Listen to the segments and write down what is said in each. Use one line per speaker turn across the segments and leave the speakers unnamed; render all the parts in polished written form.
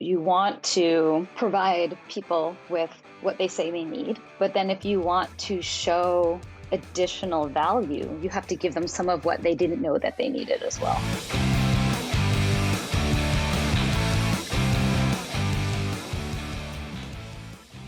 You want to provide people with what they say they need, but then if you want to show additional value, you have to give them some of what they didn't know that they needed as well.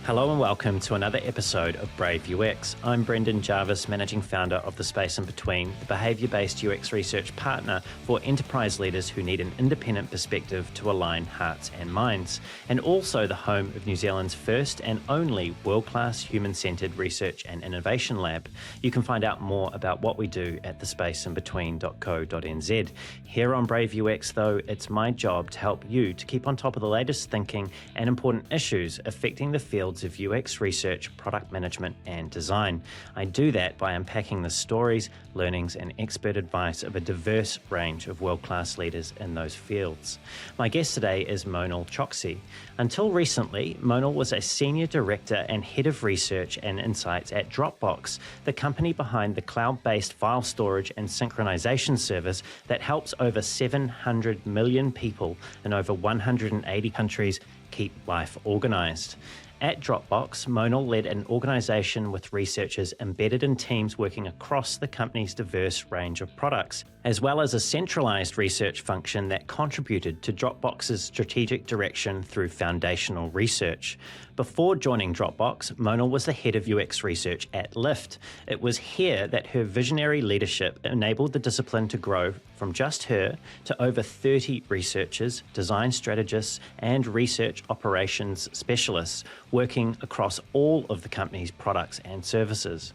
Hello and welcome to another episode of Brave UX. I'm Brendan Jarvis, Managing Founder of The Space in Between, the behaviour-based UX research partner for enterprise leaders who need an independent perspective to align hearts and minds, and also the home of New Zealand's first and only world-class human-centred research and innovation lab. You can find out more about what we do at thespaceinbetween.co.nz. Here on Brave UX, though, it's my job to help you to keep on top of the latest thinking and important issues affecting the fields of UX research, product management, and design. I do that by unpacking the stories, learnings, and expert advice of a diverse range of world-class leaders in those fields. My guest today is Monal Chokshi. Until recently, Monal was a senior director and head of research and insights at Dropbox, the company behind the cloud-based file storage and synchronisation service that helps over 700 million people in over 180 countries keep life organised. At Dropbox, Monal led an organisation with researchers embedded in teams working across the company's diverse range of products, as well as a centralised research function that contributed to Dropbox's strategic direction through foundational research. Before joining Dropbox, Monal was the head of UX research at Lyft. It was here that her visionary leadership enabled the discipline to grow from just her to over 30 researchers, design strategists, and research operations specialists working across all of the company's products and services.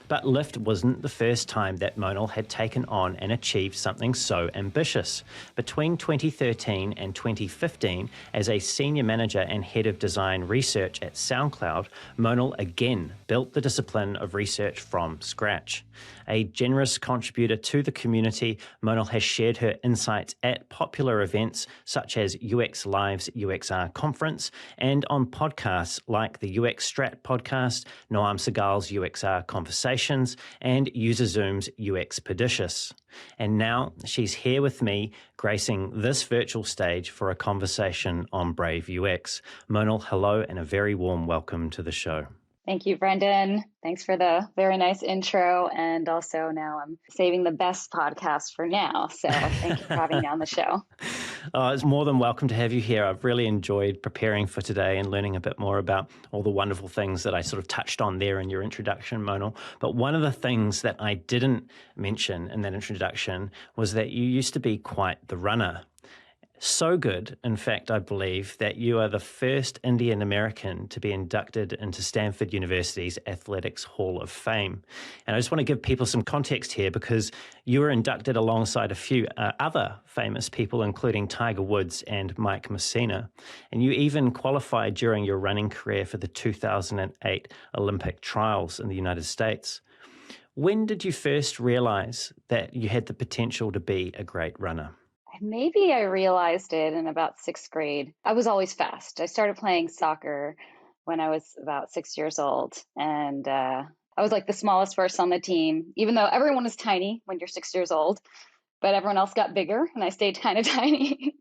But Lyft wasn't the first time that Monal had taken on and achieved something so ambitious. Between 2013 and 2015, as a senior manager and head of design research at SoundCloud, Monal again built the discipline of research from scratch. A generous contributor to the community, Monal has shared her insights at popular events such as UX Live's UXR conference and on podcasts like the UX Strat podcast, Noam Segal's UXR Conversations, and UserZoom's UX Pedicious. And now she's here with me, gracing this virtual stage for a conversation on Brave UX. Monal, hello, and a very warm welcome to the show.
Thank you, Brendan. Thanks for the very nice intro. And also now I'm saving the best podcast for now. So thank you for having me on the show.
Oh, it's more than welcome to have you here. I've really enjoyed preparing for today and learning a bit more about all the wonderful things that I sort of touched on there in your introduction, Monal. But one of the things that I didn't mention in that introduction was that you used to be quite the runner. So good, in fact, I believe, that you are the first Indian American to be inducted into Stanford University's Athletics Hall of Fame. And I just want to give people some context here because you were inducted alongside a few other famous people, including Tiger Woods and Mike Messina. And you even qualified during your running career for the 2008 Olympic trials in the United States. When did you first realize that you had the potential to be a great runner?
Maybe I realized it in about sixth grade. I was always fast. I started playing soccer when I was about 6 years old. And I was like the smallest person on the team, even though everyone was tiny when you're 6 years old. But everyone else got bigger and I stayed kind of tiny.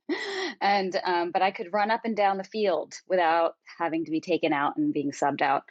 But I could run up and down the field without having to be taken out and being subbed out.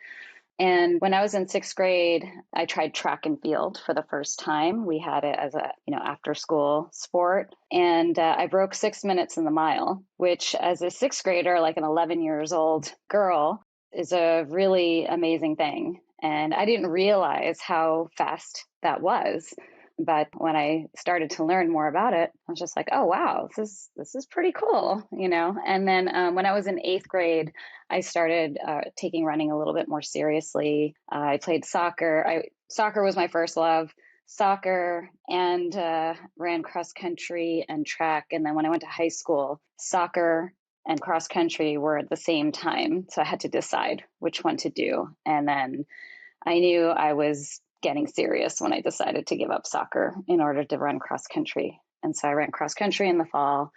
And when I was in sixth grade, I tried track and field for the first time. We had it as a, after school sport. And I broke 6 minutes in the mile, which as a sixth grader, like an 11 years old girl, is a really amazing thing. And I didn't realize how fast that was. But when I started to learn more about it, I was just like, oh, wow, this is pretty cool, And then when I was in eighth grade, I started taking running a little bit more seriously. I played soccer. Soccer was my first love. Soccer and ran cross country and track. And then when I went to high school, soccer and cross country were at the same time. So I had to decide which one to do. And then I knew I was getting serious when I decided to give up soccer in order to run cross country. And so I ran cross country in the fall,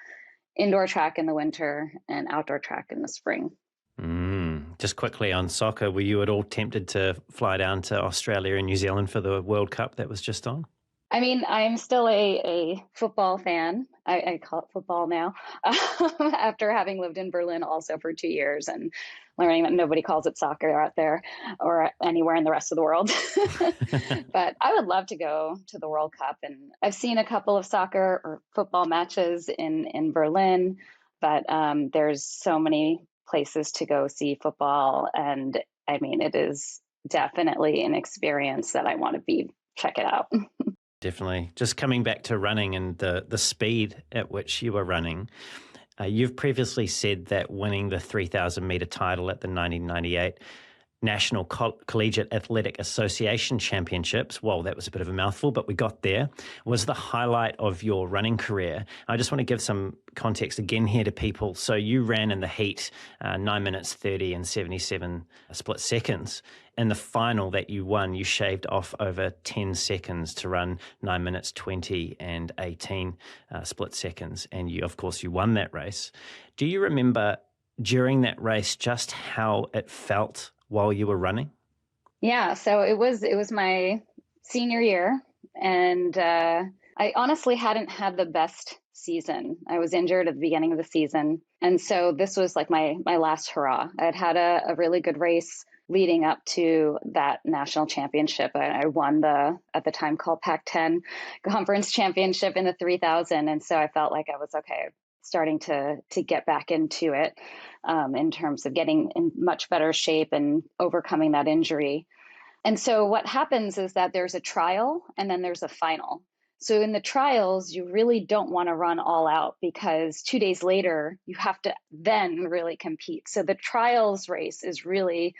indoor track in the winter, and outdoor track in the spring.
Just quickly on soccer, were you at all tempted to fly down to Australia and New Zealand for the World Cup that was just on?
I mean, I'm still a football fan. I call it football now, after having lived in Berlin also for 2 years and learning that nobody calls it soccer out there or anywhere in the rest of the world. But I would love to go to the World Cup, and I've seen a couple of soccer or football matches in Berlin, but there's so many places to go see football, and I mean, it is definitely an experience that I want to check it out.
Definitely. Just coming back to running and the speed at which you were running, you've previously said that winning the 3,000 metre title at the 1998 National Collegiate Athletic Association Championships, well, that was a bit of a mouthful, but we got there, was the highlight of your running career. I just want to give some context again here to people. So you ran in the heat 9 minutes 30 and 77 split seconds. In the final that you won, you shaved off over 10 seconds to run 9 minutes 20 and 18 split seconds. And you, of course, you won that race. Do you remember during that race just how it felt while you were running?
Yeah, so it was my senior year, and I honestly hadn't had the best season. I was injured at the beginning of the season, and so this was like my last hurrah. I had a really good race leading up to that national championship. I won the, at the time called Pac-10 conference championship in the 3,000, and so I felt like I was okay, starting to get back into it, in terms of getting in much better shape and overcoming that injury. And so what happens is that there's a trial and then there's a final. So in the trials, you really don't want to run all out because 2 days later, you have to then really compete. So the trials race is really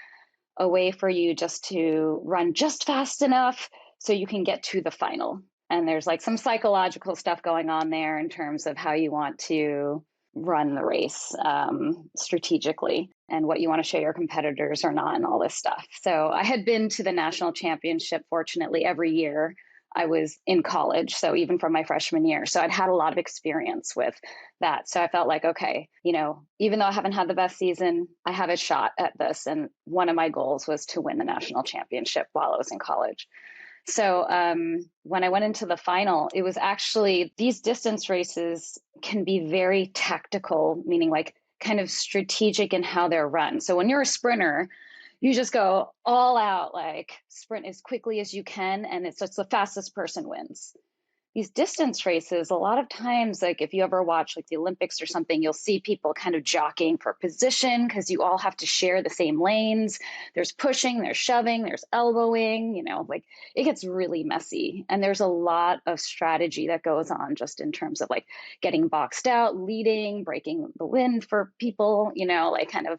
a way for you just to run just fast enough so you can get to the final. And there's like some psychological stuff going on there in terms of how you want to run the race, strategically, and what you want to show your competitors or not, and all this stuff. So I had been to the national championship, fortunately, every year I was in college. So even from my freshman year. So I'd had a lot of experience with that. So I felt like, okay, even though I haven't had the best season, I have a shot at this. And one of my goals was to win the national championship while I was in college. So when I went into the final, it was actually, these distance races can be very tactical, meaning like kind of strategic in how they're run. So when you're a sprinter, you just go all out, like sprint as quickly as you can, and it's just the fastest person wins. These distance races, a lot of times, like if you ever watch like the Olympics or something, you'll see people kind of jockeying for position because you all have to share the same lanes. There's pushing, there's shoving, there's elbowing, like it gets really messy. And there's a lot of strategy that goes on just in terms of like getting boxed out, leading, breaking the wind for people, like kind of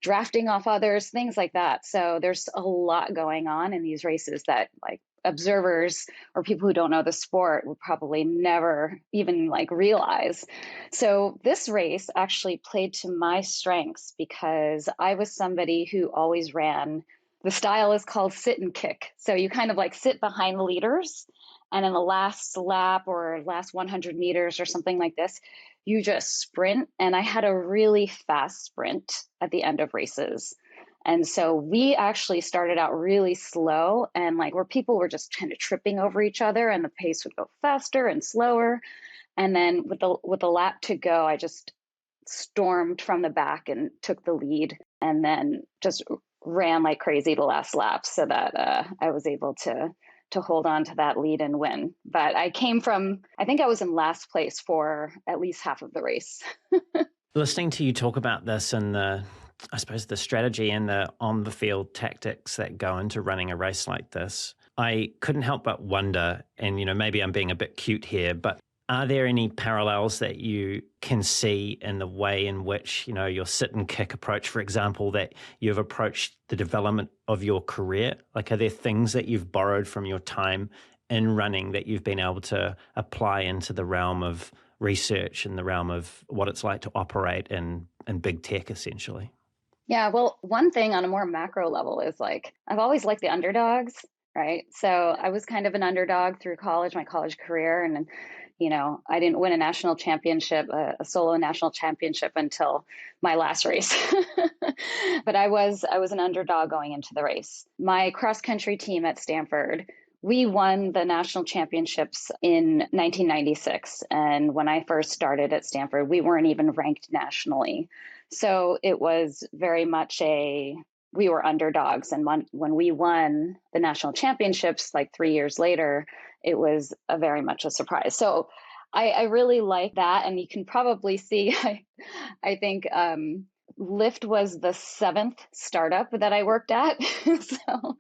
drafting off others, things like that. So there's a lot going on in these races that like observers or people who don't know the sport would probably never even like realize. So this race actually played to my strengths because I was somebody who always ran. The style is called sit and kick. So you kind of like sit behind the leaders, and in the last lap or last 100 meters or something like this, you just sprint. And I had a really fast sprint at the end of races. And so we actually started out really slow, and like where people were just kind of tripping over each other, and the pace would go faster and slower. And then with the lap to go, I just stormed from the back and took the lead, and then just ran like crazy the last lap so that I was able to hold on to that lead and win. But I think I was in last place for at least half of the race.
Listening to you talk about this and I suppose the strategy and the on the field tactics that go into running a race like this, I couldn't help but wonder, and maybe I'm being a bit cute here, but are there any parallels that you can see in the way in which, your sit and kick approach, for example, that you've approached the development of your career? Like, are there things that you've borrowed from your time in running that you've been able to apply into the realm of research and the realm of what it's like to operate in big tech, essentially?
Yeah, well, one thing on a more macro level is like, I've always liked the underdogs, right? So I was kind of an underdog through college, my college career. And, I didn't win a national championship, a solo national championship until my last race. But I was an underdog going into the race. My cross country team at Stanford we won the national championships in 1996. And when I first started at Stanford, we weren't even ranked nationally. So it was very much we were underdogs. And when we won the national championships, like 3 years later, it was very much a surprise. So I really like that. And you can probably see, I think, Lyft was the seventh startup that I worked at. So,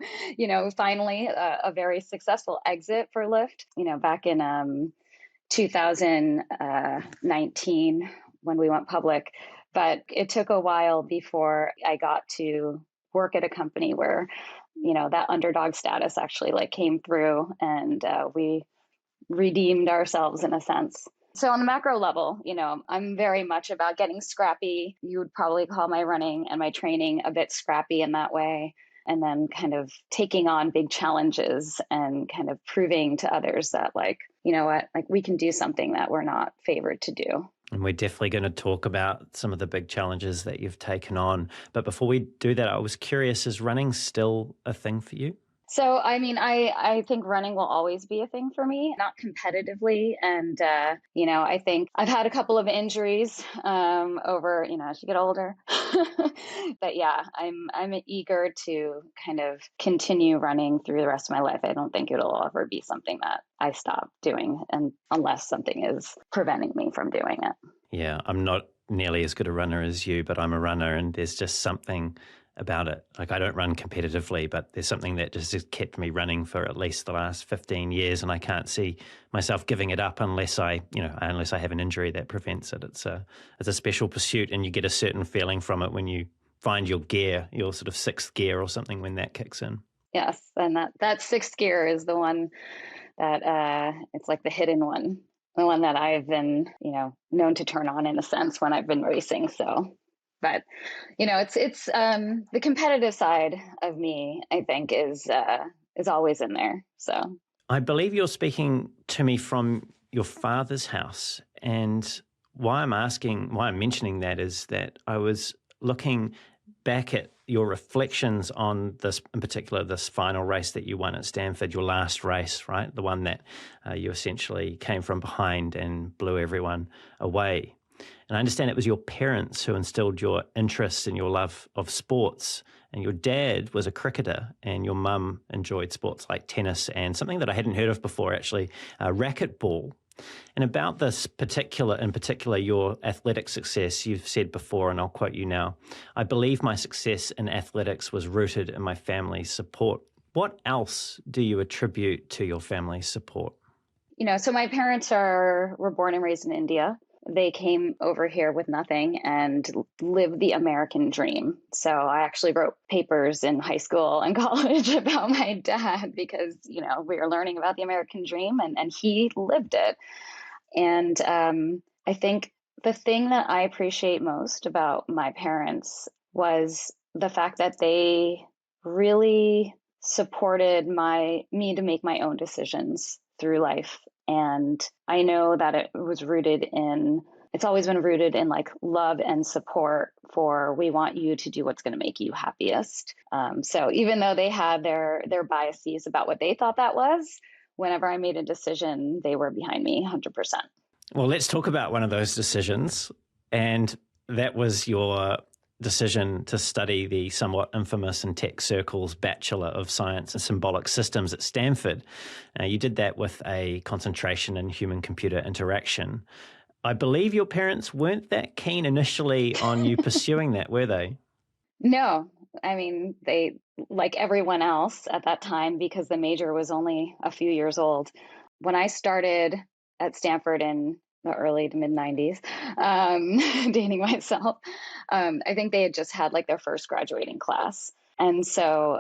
finally a very successful exit for Lyft, back in 2019 when we went public. But it took a while before I got to work at a company where, that underdog status actually like came through, and we redeemed ourselves in a sense. So on the macro level, I'm very much about getting scrappy. You would probably call my running and my training a bit scrappy in that way. And then kind of taking on big challenges and kind of proving to others that, like, you know what, like we can do something that we're not favored to do.
And we're definitely going to talk about some of the big challenges that you've taken on. But before we do that, I was curious, is running still a thing for you?
So, I mean, I think running will always be a thing for me, not competitively. And, I think I've had a couple of injuries over, as you get older. But yeah, I'm eager to kind of continue running through the rest of my life. I don't think it'll ever be something that I stop doing, and unless something is preventing me from doing it.
Yeah, I'm not nearly as good a runner as you, but I'm a runner, and there's just something about it. Like, I don't run competitively, but there's something that just has kept me running for at least the last 15 years, and I can't see myself giving it up unless I have an injury that prevents it. It's a special pursuit, and you get a certain feeling from it when you find your gear, your sort of sixth gear or something, when that kicks in.
Yes, and that sixth gear is the one that it's like the hidden one, the one that I've been, known to turn on in a sense when I've been racing. So, but it's the competitive side of me, I think, is always in there. So
I believe you're speaking to me from your father's house, and why I'm mentioning that is that I was looking back at your reflections on this, in particular, this final race that you won at Stanford, your last race, right? The one that you essentially came from behind and blew everyone away. And I understand it was your parents who instilled your interest and your love of sports. And your dad was a cricketer, and your mum enjoyed sports like tennis and something that I hadn't heard of before, actually, racquetball. And about this in particular, your athletic success, you've said before, and I'll quote you now, "I believe my success in athletics was rooted in my family's support." What else do you attribute to your family's support?
So my parents were born and raised in India. They came over here with nothing and lived the American dream. So I actually wrote papers in high school and college about my dad because, we were learning about the American dream, and he lived it. And I think the thing that I appreciate most about my parents was the fact that they really supported me to make my own decisions through life. And I know that it's always been rooted in like love and support for, we want you to do what's going to make you happiest. So even though they had their biases about what they thought that was, whenever I made a decision, they were behind me 100%.
Well, let's talk about one of those decisions. And that was your decision to study the somewhat infamous in tech circles Bachelor of Science in Symbolic Systems at Stanford. You did that with a concentration in human-computer interaction. I believe your parents weren't that keen initially on you pursuing that, were they?
No. I mean, they, like everyone else at that time, because the major was only a few years old. When I started at Stanford in the early to mid 90s, dating myself, I think they had just had like their first graduating class. And so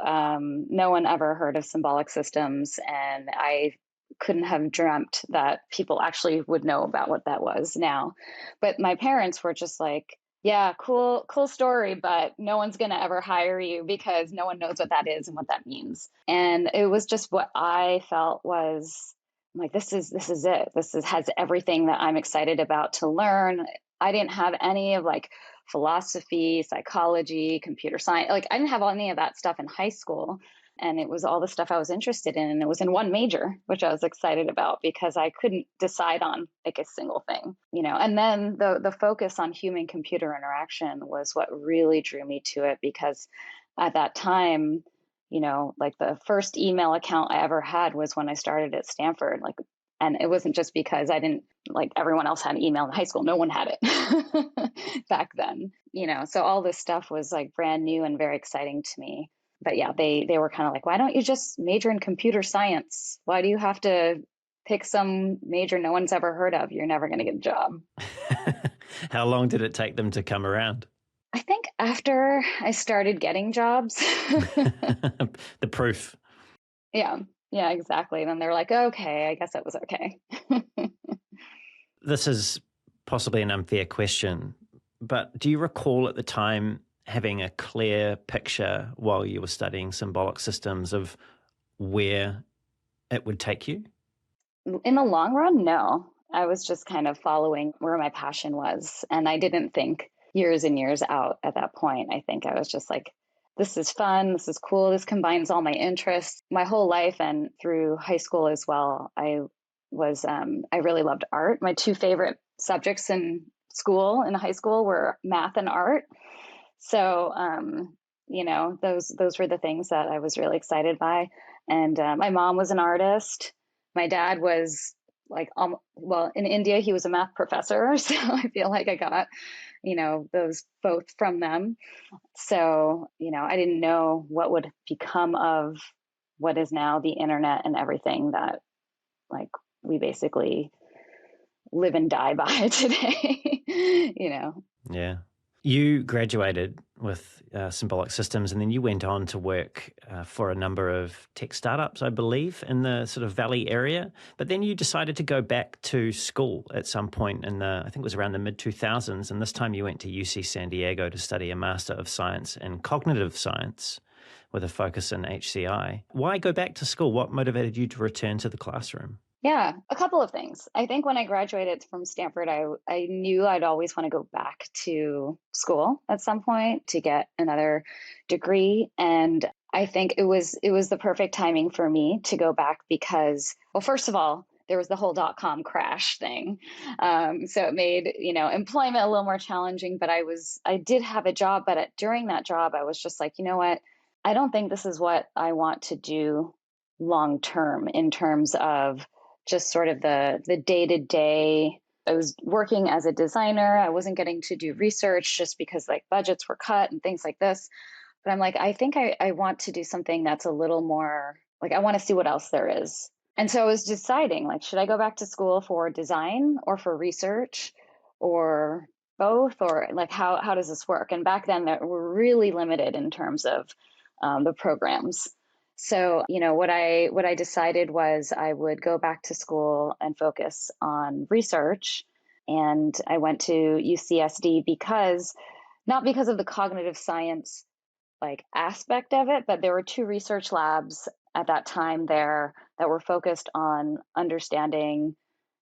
no one ever heard of symbolic systems. And I couldn't have dreamt that people actually would know about what that was now. But my parents were just like, yeah, cool story, but no one's going to ever hire you because no one knows what that is and what that means. And it was just what I felt was like, this is it. Has everything that I'm excited about to learn. I didn't have any of like philosophy, psychology, computer science. Like I didn't have any of that stuff in high school. And it was all the stuff I was interested in. And it was in one major, which I was excited about because I couldn't decide on like a single thing, and then the focus on human computer interaction was what really drew me to it, because at that time, like the first email account I ever had was when I started at Stanford. And it wasn't just because I didn't, like, everyone else had email in high school. No one had it back then, so all this stuff was like brand new and very exciting to me. But yeah, they were kind of like, why don't you just major in computer science? Why do you have to pick some major no one's ever heard of? You're never going to get a job.
How long did it take them to come around?
I think after I started getting jobs.
The proof.
Yeah, exactly. And then they're like, okay, I guess it was okay.
This is possibly an unfair question, but do you recall at the time having a clear picture while you were studying symbolic systems of where it would take you?
In the long run, no. I was just kind of following where my passion was. And I didn't think years and years out at that point. I think I was just like, this is fun. This is cool. This combines all my interests. My whole life and through high school as well, I really loved art. My two favorite subjects in high school were math and art. So, those were the things that I was really excited by. And my mom was an artist. My dad was in India, he was a math professor. So I feel like I got, those both from them. So, I didn't know what would become of what is now the internet and everything that, like, we basically live and die by today,
Yeah. You graduated with Symbolic Systems, and then you went on to work for a number of tech startups, I believe, in the sort of Valley area. But then you decided to go back to school at some point I think it was around the mid-2000s, and this time you went to UC San Diego to study a Master of Science in Cognitive Science with a focus in HCI. Why go back to school? What motivated you to return to the classroom?
Yeah, a couple of things. I think when I graduated from Stanford, I knew I'd always want to go back to school at some point to get another degree. And I think it was the perfect timing for me to go back because, well, first of all, there was the whole .com crash thing. So it made, employment a little more challenging, but I did have a job, but during that job, I was just like, you know what? I don't think this is what I want to do long term in terms of just sort of the day-to-day. I was working as a designer. I wasn't getting to do research just because like budgets were cut and things like this. But I'm like, I think I want to do something that's a little more like, I want to see what else there is. And so I was deciding, like, should I go back to school for design or for research or both? Or like, how does this work? And back then, that were really limited in terms of the programs. So, what I decided was I would go back to school and focus on research. And I went to UCSD not because of the cognitive science like aspect of it, but there were two research labs at that time there that were focused on understanding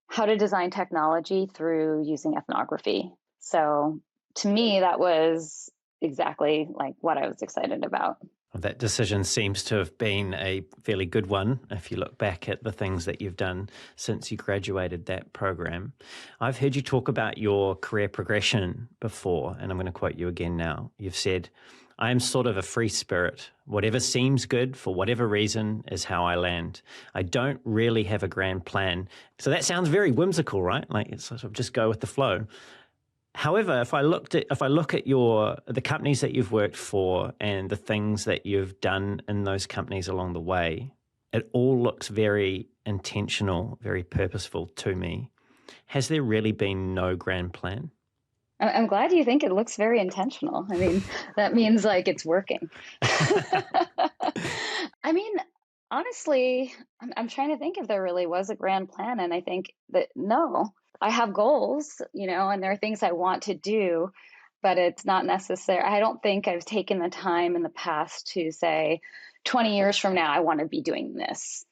how to design technology through using ethnography. So to me, that was exactly like what I was excited about.
That decision seems to have been a fairly good one if you look back at the things that you've done since you graduated that program. I've heard you talk about your career progression before, and I'm going to quote you again now. You've said, I am sort of a free spirit. Whatever seems good for whatever reason is how I land. I don't really have a grand plan. So that sounds very whimsical, right? Like it's sort of just go with the flow. However, if I look at the companies that you've worked for and the things that you've done in those companies along the way, it all looks very intentional, very purposeful to me. Has there really been no grand plan?
I'm glad you think it looks very intentional. I mean, that means like it's working. I mean, honestly, I'm trying to think if there really was a grand plan. And I think that no. I have goals, and there are things I want to do, but it's not necessary. I don't think I've taken the time in the past to say 20 years from now, I want to be doing this.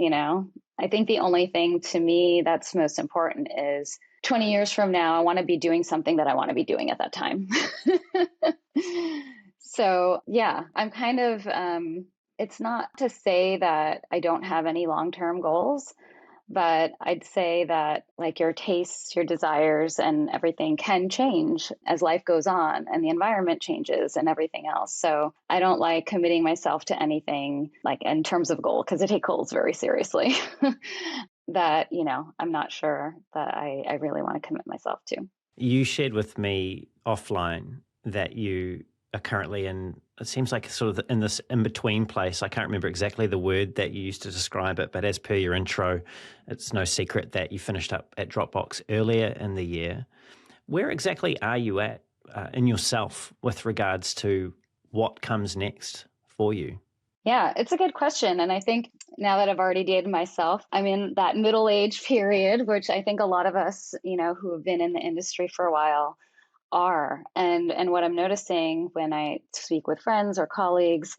I think the only thing to me that's most important is 20 years from now, I want to be doing something that I want to be doing at that time. So yeah, I'm kind of it's not to say that I don't have any long-term goals, but I'd say that like your tastes, your desires, and everything can change as life goes on and the environment changes and everything else. So I don't like committing myself to anything like in terms of goal, because I take goals very seriously that, I'm not sure that I really want to commit myself to.
You shared with me offline that you are currently in, it seems like sort of in this in-between place. I can't remember exactly the word that you used to describe it, but as per your intro, it's no secret that you finished up at Dropbox earlier in the year. Where exactly are you at in yourself with regards to what comes next for you?
Yeah, it's a good question. And I think now that I've already dated myself, I'm in that middle age period, which I think a lot of us, who have been in the industry for a while are. And what I'm noticing when I speak with friends or colleagues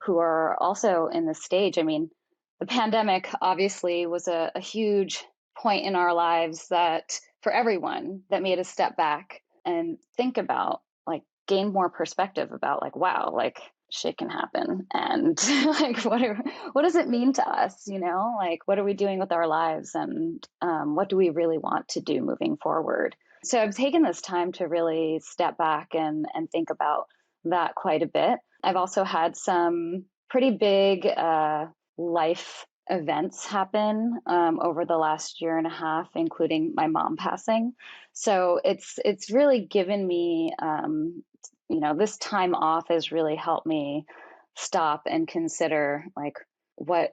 who are also in this stage, I mean, the pandemic obviously was a huge point in our lives that for everyone that made us step back and think about like gain more perspective about like, wow, like shit can happen. And like, what does it mean to us? Like, what are we doing with our lives? And what do we really want to do moving forward? So I've taken this time to really step back and think about that quite a bit. I've also had some pretty big life events happen over the last year and a half, including my mom passing. So it's really given me, this time off has really helped me stop and consider like what,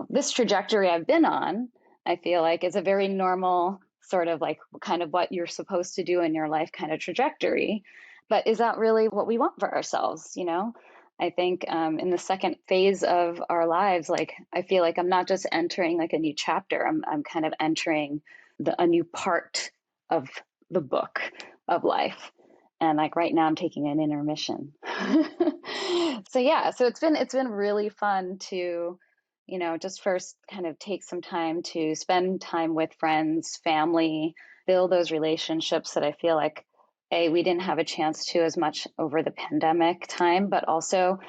this trajectory I've been on, I feel like is a very normal sort of like kind of what you're supposed to do in your life kind of trajectory. But is that really what we want for ourselves? I think in the second phase of our lives, like I feel like I'm not just entering like a new chapter. I'm kind of entering a new part of the book of life. And like right now I'm taking an intermission. So yeah, so it's been really fun to, just first kind of take some time to spend time with friends, family, build those relationships that I feel like we didn't have a chance to as much over the pandemic time, but also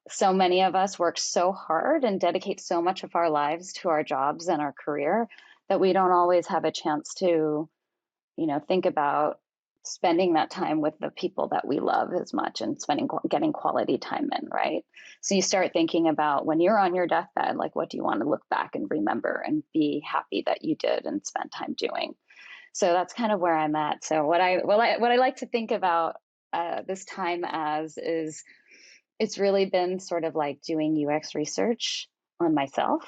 so many of us work so hard and dedicate so much of our lives to our jobs and our career that we don't always have a chance to, think about spending that time with the people that we love as much and getting quality time in, right? So you start thinking about when you're on your deathbed, like what do you want to look back and remember and be happy that you did and spend time doing? So that's kind of where I'm at. So what I like to think about this time as is it's really been sort of like doing UX research on myself.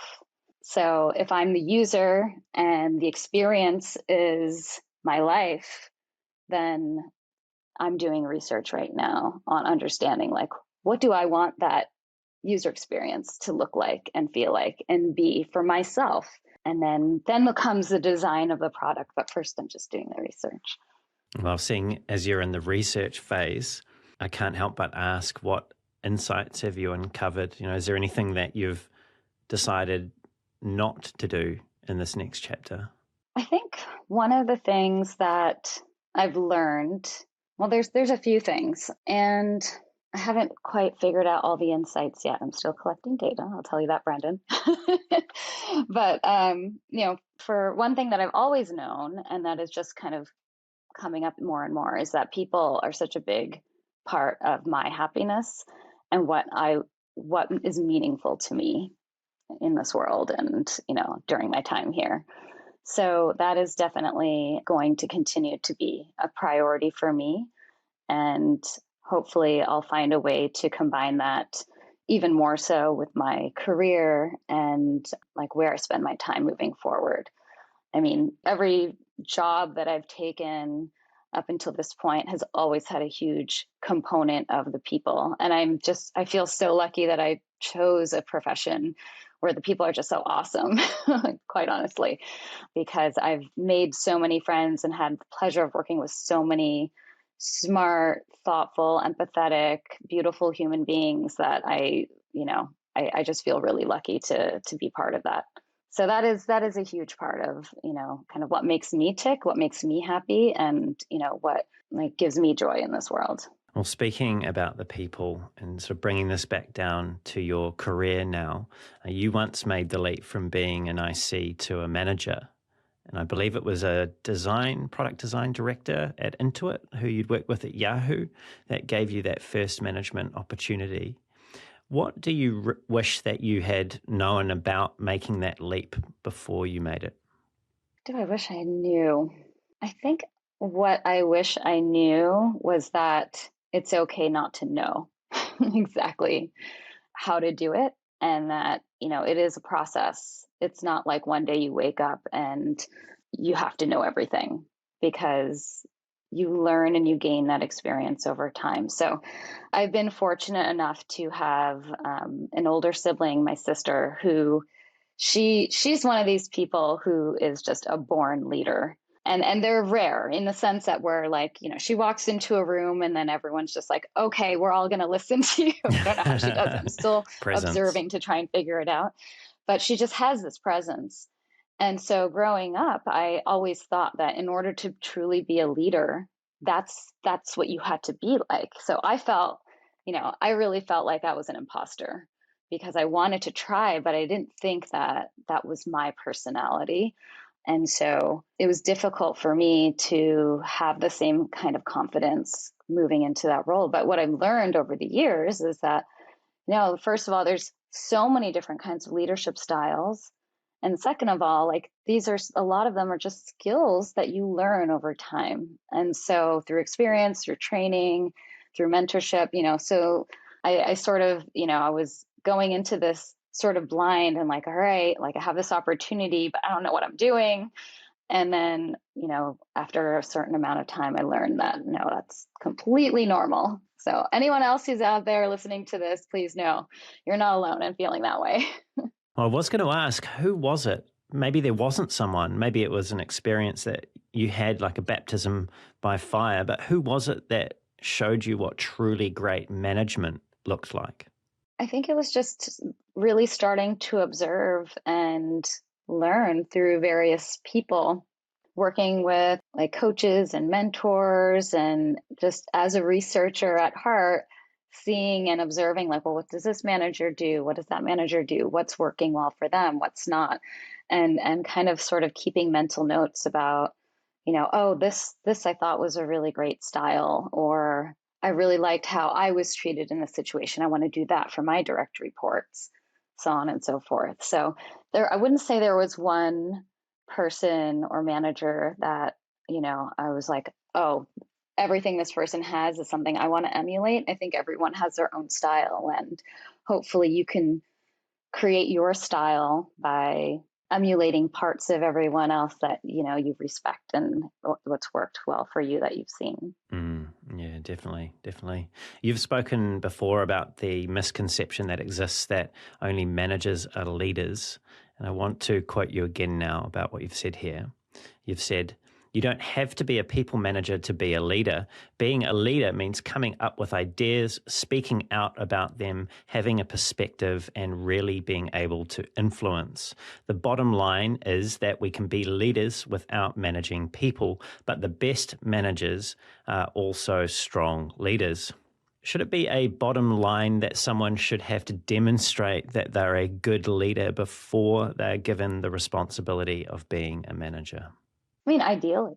So if I'm the user and the experience is my life, then I'm doing research right now on understanding like what do I want that user experience to look like and feel like and be for myself. And then comes the design of the product. But first I'm just doing the research.
Well, seeing as you're in the research phase, I can't help but ask what insights have you uncovered? Is there anything that you've decided not to do in this next chapter?
I think one of the things that I've learned, well, there's a few things, and I haven't quite figured out all the insights yet. I'm still collecting data. I'll tell you that, Brandon. But for one thing that I've always known, and that is just kind of coming up more and more, is that people are such a big part of my happiness and what is meaningful to me in this world and during my time here. So that is definitely going to continue to be a priority for me. And hopefully I'll find a way to combine that even more so with my career and like where I spend my time moving forward. I mean, every job that I've taken up until this point has always had a huge component of the people. And I feel so lucky that I chose a profession where the people are just so awesome, quite honestly, because I've made so many friends and had the pleasure of working with so many smart, thoughtful, empathetic, beautiful human beings that I just feel really lucky to be part of that. So that is a huge part of, kind of what makes me tick, what makes me happy, and, what like gives me joy in this world.
Well, speaking about the people and sort of bringing this back down to your career now, you once made the leap from being an IC to a manager. And I believe it was a product design director at Intuit who you'd worked with at Yahoo that gave you that first management opportunity. What do you wish that you had known about making that leap before you made it?
Do I wish I knew? I think what I wish I knew was that it's okay not to know exactly how to do it, and that, it is a process. It's not like one day you wake up and you have to know everything, because you learn and you gain that experience over time. So I've been fortunate enough to have an older sibling, my sister, who she's one of these people who is just a born leader. And they're rare in the sense that we're like, she walks into a room and then everyone's just like, okay, we're all going to listen to you. I don't know how she does it. I'm still
Presence.
observing to try and figure it out. But she just has this presence. And so growing up, I always thought that in order to truly be a leader, that's what you had to be like. So I felt, I really felt like I was an imposter because I wanted to try, but I didn't think that that was my personality. And so it was difficult for me to have the same kind of confidence moving into that role. But what I've learned over the years is that, first of all, there's so many different kinds of leadership styles. And second of all, like these are a lot of them are just skills that you learn over time. And so through experience, through training, through mentorship, so I sort of, I was going into this sort of blind and like, all right, like I have this opportunity, but I don't know what I'm doing. And then, after a certain amount of time, I learned that no, that's completely normal. So anyone else who's out there listening to this, please know you're not alone in feeling that way.
Well, I was going to ask, who was it? Maybe there wasn't someone. Maybe it was an experience that you had, like a baptism by fire. But who was it that showed you what truly great management looked like?
I think it was just really starting to observe and learn through various people, working with like coaches and mentors, and just as a researcher at heart, seeing and observing like, well, what does this manager do? What does that manager do? What's working well for them? What's not? And kind of sort of keeping mental notes about, oh, this I thought was a really great style, or I really liked how I was treated in this situation. I want to do that for my direct reports, so on and so forth. So I wouldn't say there was one person or manager that, I was like, oh, everything this person has is something I want to emulate. I think everyone has their own style, and hopefully you can create your style by emulating parts of everyone else that you respect and what's worked well for you that you've seen.
Yeah, definitely. You've spoken before about the misconception that exists that only managers are leaders, and I want to quote you again now about what you've said here. You've said, "You don't have to be a people manager to be a leader. Being a leader means coming up with ideas, speaking out about them, having a perspective, and really being able to influence. The bottom line is that we can be leaders without managing people, but the best managers are also strong leaders." Should it be a bottom line that someone should have to demonstrate that they're a good leader before they're given the responsibility of being a manager?
I mean, ideally,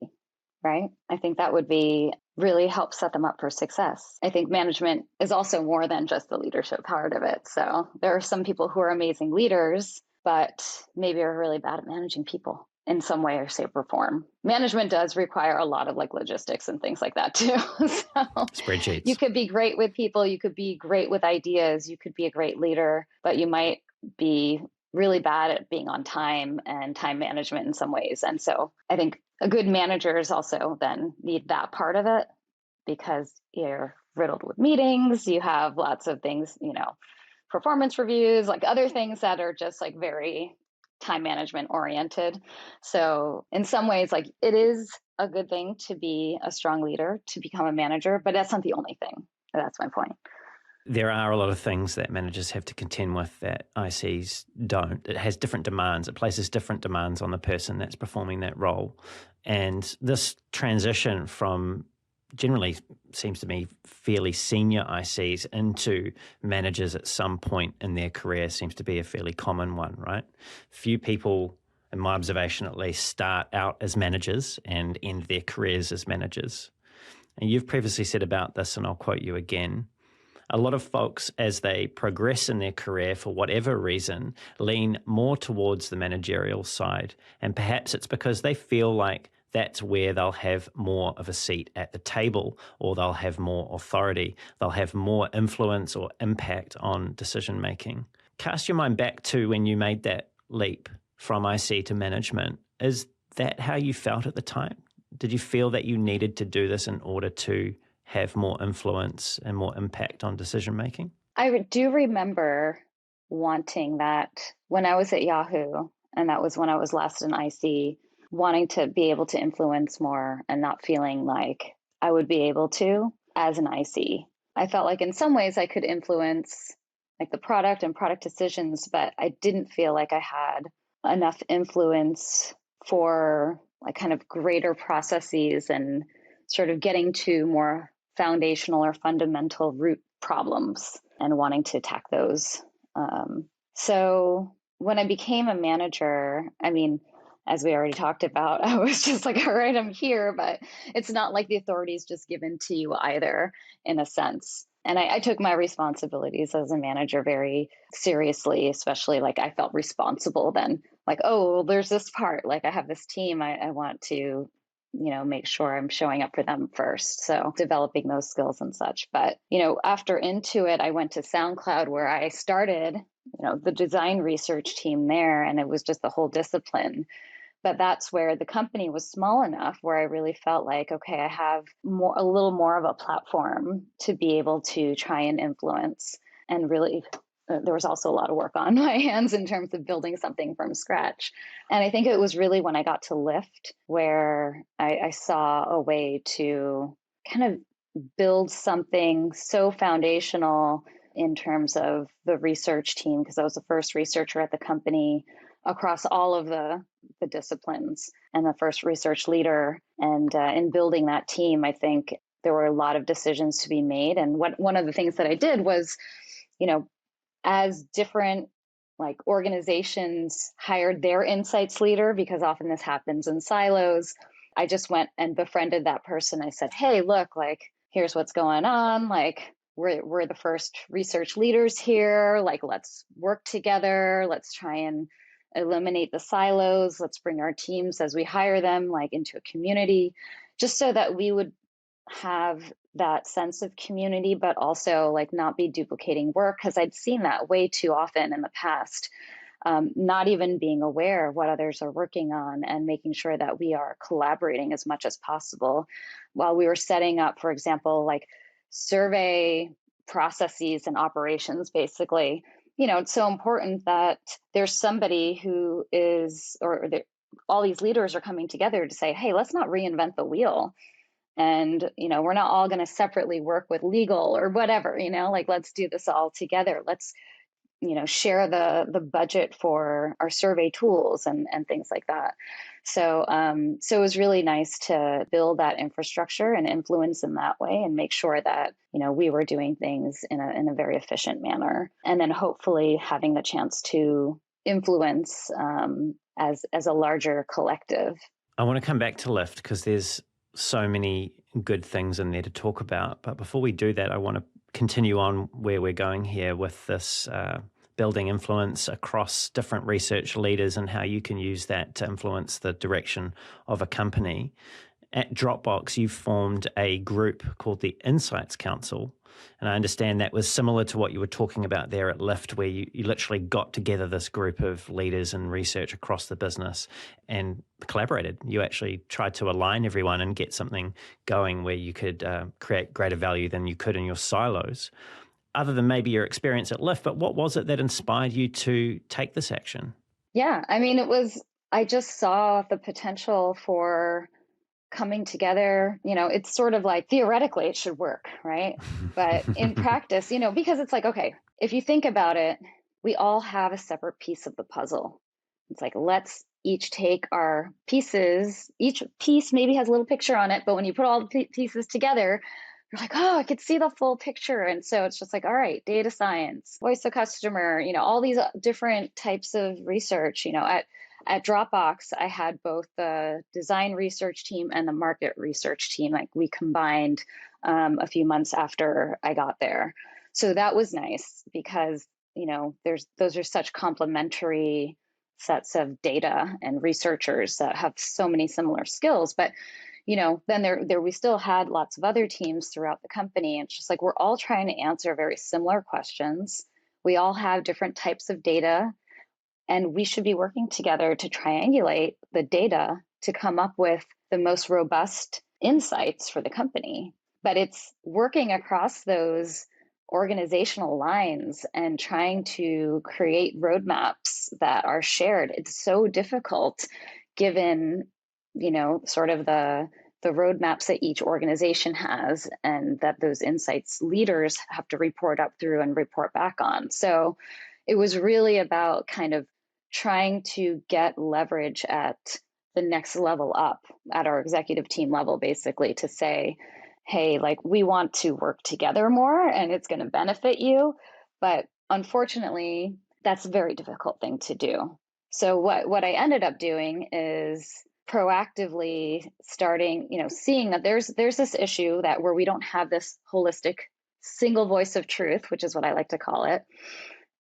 right? I think that would be really help set them up for success. I think management is also more than just the leadership part of it. So there are some people who are amazing leaders, but maybe are really bad at managing people in some way or shape or form. Management does require a lot of like logistics and things like that too. So you
Spreadsheets.
could be great with people, you could be great with ideas, you could be a great leader, but you might be really bad at being on time and time management in some ways. And so I think a good managers also then need that part of it, because you're riddled with meetings, you have lots of things, performance reviews, like other things that are just like very time management oriented. So in some ways, like it is a good thing to be a strong leader, to become a manager, but that's not the only thing. That's my point.
There are a lot of things that managers have to contend with that ICs don't. It has different demands. It places different demands on the person that's performing that role. And this transition from generally seems to me fairly senior ICs into managers at some point in their career seems to be a fairly common one, right? Few people, in my observation at least, start out as managers and end their careers as managers. And you've previously said about this, and I'll quote you again, a lot of folks, as they progress in their career for whatever reason, lean more towards the managerial side. And perhaps it's because they feel like that's where they'll have more of a seat at the table, or they'll have more authority, they'll have more influence or impact on decision making. Cast your mind back to when you made that leap from IC to management. Is that how you felt at the time? Did you feel that you needed to do this in order to have more influence and more impact on decision making?
I do remember wanting that when I was at Yahoo, and that was when I was last in IC, wanting to be able to influence more and not feeling like I would be able to as an IC. I felt like in some ways I could influence like the product and product decisions, but I didn't feel like I had enough influence for like kind of greater processes and sort of getting to more foundational or fundamental root problems and wanting to attack those. So when I became a manager, I mean, as we already talked about, I was just like, all right, I'm here, but it's not like the authority is just given to you either, in a sense. And I took my responsibilities as a manager very seriously, especially like I felt responsible then, like, oh, well, there's this part, like I have this team, I want to make sure I'm showing up for them first. So developing those skills and such. But, after Intuit, I went to SoundCloud where I started, the design research team there, and it was just the whole discipline. But that's where the company was small enough where I really felt like, okay, I have a little more of a platform to be able to try and influence. And really, there was also a lot of work on my hands in terms of building something from scratch. And I think it was really when I got to Lyft where I saw a way to kind of build something so foundational in terms of the research team, because I was the first researcher at the company across all of the disciplines and the first research leader. And in building that team, I think there were a lot of decisions to be made. And one of the things that I did was, as different like organizations hired their insights leader, because often this happens in silos, I just went and befriended that person. I said, hey, look, like, here's what's going on. Like, we're the first research leaders here. Like, let's work together. Let's try and eliminate the silos. Let's bring our teams as we hire them, like, into a community, just so that we would have that sense of community, but also like not be duplicating work. Because I'd seen that way too often in the past, not even being aware of what others are working on and making sure that we are collaborating as much as possible while we were setting up, for example, like survey processes and operations. Basically, it's so important that there's somebody who is, all these leaders are coming together to say, hey, let's not reinvent the wheel. And, we're not all going to separately work with legal or whatever, like, let's do this all together. Let's, share the budget for our survey tools and things like that. So it was really nice to build that infrastructure and influence in that way and make sure that, we were doing things in a very efficient manner. And then hopefully having the chance to influence as a larger collective.
I want to come back to Lyft because there's so many good things in there to talk about. But before we do that, I want to continue on where we're going here with this building influence across different research leaders and how you can use that to influence the direction of a company. At Dropbox, you formed a group called the Insights Council. And I understand that was similar to what you were talking about there at Lyft, where you literally got together this group of leaders and research across the business and collaborated. You actually tried to align everyone and get something going where you could create greater value than you could in your silos. Other than maybe your experience at Lyft, but what was it that inspired you to take this action?
Yeah, I mean, I just saw the potential for coming together. It's sort of like theoretically it should work, right? But in practice, because it's like, okay, if you think about it, we all have a separate piece of the puzzle. It's like, let's each take our pieces. Each piece maybe has a little picture on it, but when you put all the pieces together, you're like, oh, I could see the full picture. And so it's just like, all right, data science, voice of customer, all these different types of research. At Dropbox, I had both the design research team and the market research team. Like we combined a few months after I got there. So that was nice because, those are such complementary sets of data and researchers that have so many similar skills. But then there we still had lots of other teams throughout the company. And it's just like we're all trying to answer very similar questions. We all have different types of data, and we should be working together to triangulate the data to come up with the most robust insights for the company. But it's working across those organizational lines and trying to create roadmaps that are shared. It's so difficult given sort of the roadmaps that each organization has, and that those insights leaders have to report up through and report back on. So it was really about kind of trying to get leverage at the next level up at our executive team level, basically to say, hey, like we want to work together more and it's going to benefit you. But unfortunately, that's a very difficult thing to do. So what I ended up doing is proactively starting, seeing that there's this issue that where we don't have this holistic single voice of truth, which is what I like to call it.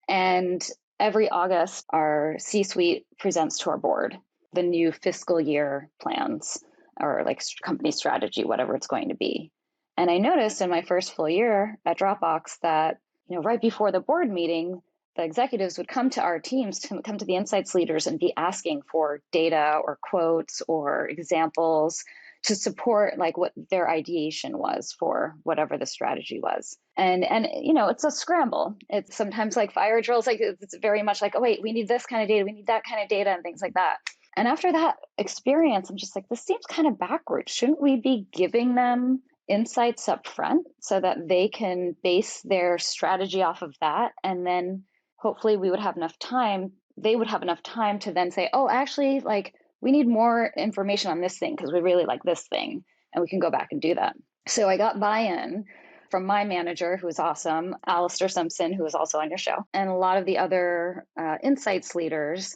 And every August, our C-suite presents to our board the new fiscal year plans or like company strategy, whatever it's going to be. And I noticed in my first full year at Dropbox that, right before the board meeting, the executives would come to our teams, to come to the insights leaders and be asking for data or quotes or examples to support like what their ideation was for whatever the strategy was. And it's a scramble. It's sometimes like fire drills, like it's very much like, oh wait, we need this kind of data, we need that kind of data and things like that. And after that experience, I'm just like, this seems kind of backwards. Shouldn't we be giving them insights up front so that they can base their strategy off of that? And then hopefully we would have enough time, they would have enough time to then say, oh, actually, like we need more information on this thing because we really like this thing, and we can go back and do that. So I got buy-in from my manager, who was awesome, Alistair Simpson, who was also on your show, and a lot of the other insights leaders,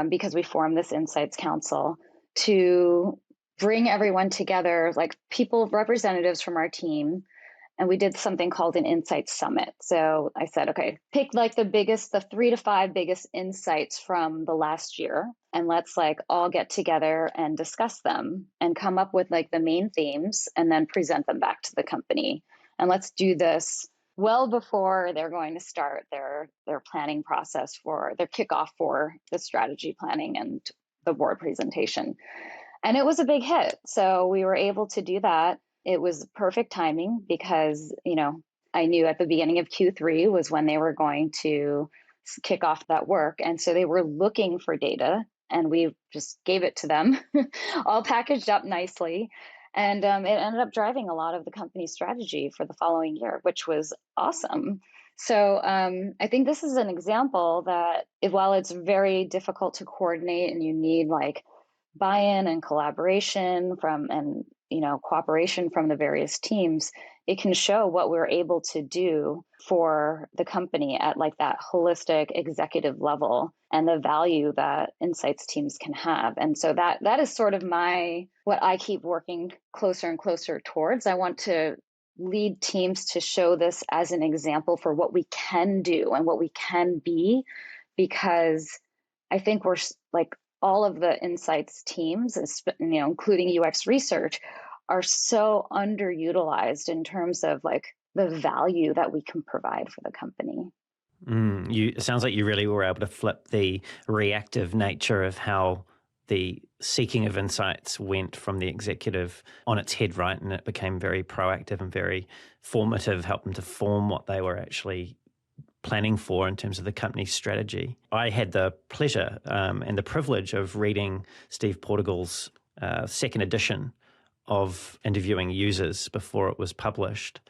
because we formed this Insights Council to bring everyone together, like people, representatives from our team. And we did something called an Insights Summit. So I said, okay, pick like the 3 to 5 biggest insights from the last year. And let's like all get together and discuss them and come up with like the main themes and then present them back to the company. And let's do this well before they're going to start their planning process for their kickoff for the strategy planning and the board presentation. And it was a big hit. So we were able to do that. It was perfect timing because, I knew at the beginning of Q3 was when they were going to kick off that work. And so they were looking for data, and we just gave it to them all packaged up nicely. And it ended up driving a lot of the company's strategy for the following year, which was awesome. So I think this is an example that while it's very difficult to coordinate and you need like buy-in and collaboration and cooperation from the various teams, it can show what we're able to do for the company at like that holistic executive level and the value that insights teams can have. And so that is sort of what I keep working closer and closer towards. I want to lead teams to show this as an example for what we can do and what we can be, because I think we're like all of the insights teams, including UX research, are so underutilized in terms of like the value that we can provide for the company.
It sounds like you really were able to flip the reactive nature of how the seeking of insights went from the executive on its head, right? And it became very proactive and very formative, helped them to form what they were actually planning for in terms of the company's strategy. I had the pleasure and the privilege of reading Steve Portugal's second edition of Interviewing Users before it was published.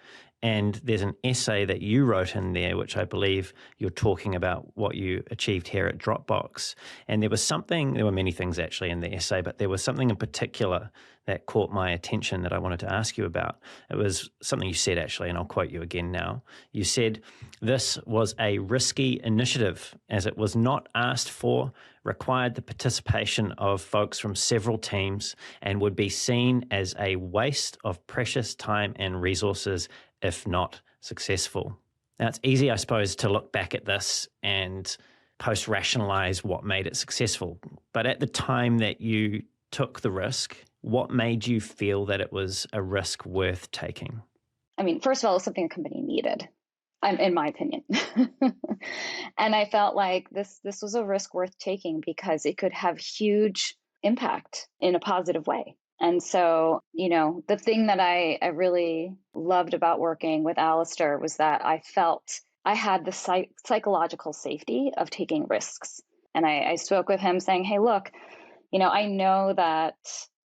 And there's an essay that you wrote in there, which I believe you're talking about what you achieved here at Dropbox. And there were many things actually in the essay, but there was something in particular that caught my attention that I wanted to ask you about. It was something you said actually, and I'll quote you again now. You said, "This was a risky initiative as it was not asked for, required the participation of folks from several teams, and would be seen as a waste of precious time and resources if not successful." Now, it's easy, I suppose, to look back at this and post-rationalize what made it successful. But at the time that you took the risk, what made you feel that it was a risk worth taking?
I mean, first of all, it was something the company needed, in my opinion. And I felt like this was a risk worth taking because it could have huge impact in a positive way. And so, the thing that I really loved about working with Alistair was that I felt I had the psychological safety of taking risks. And I spoke with him saying, hey, look, I know that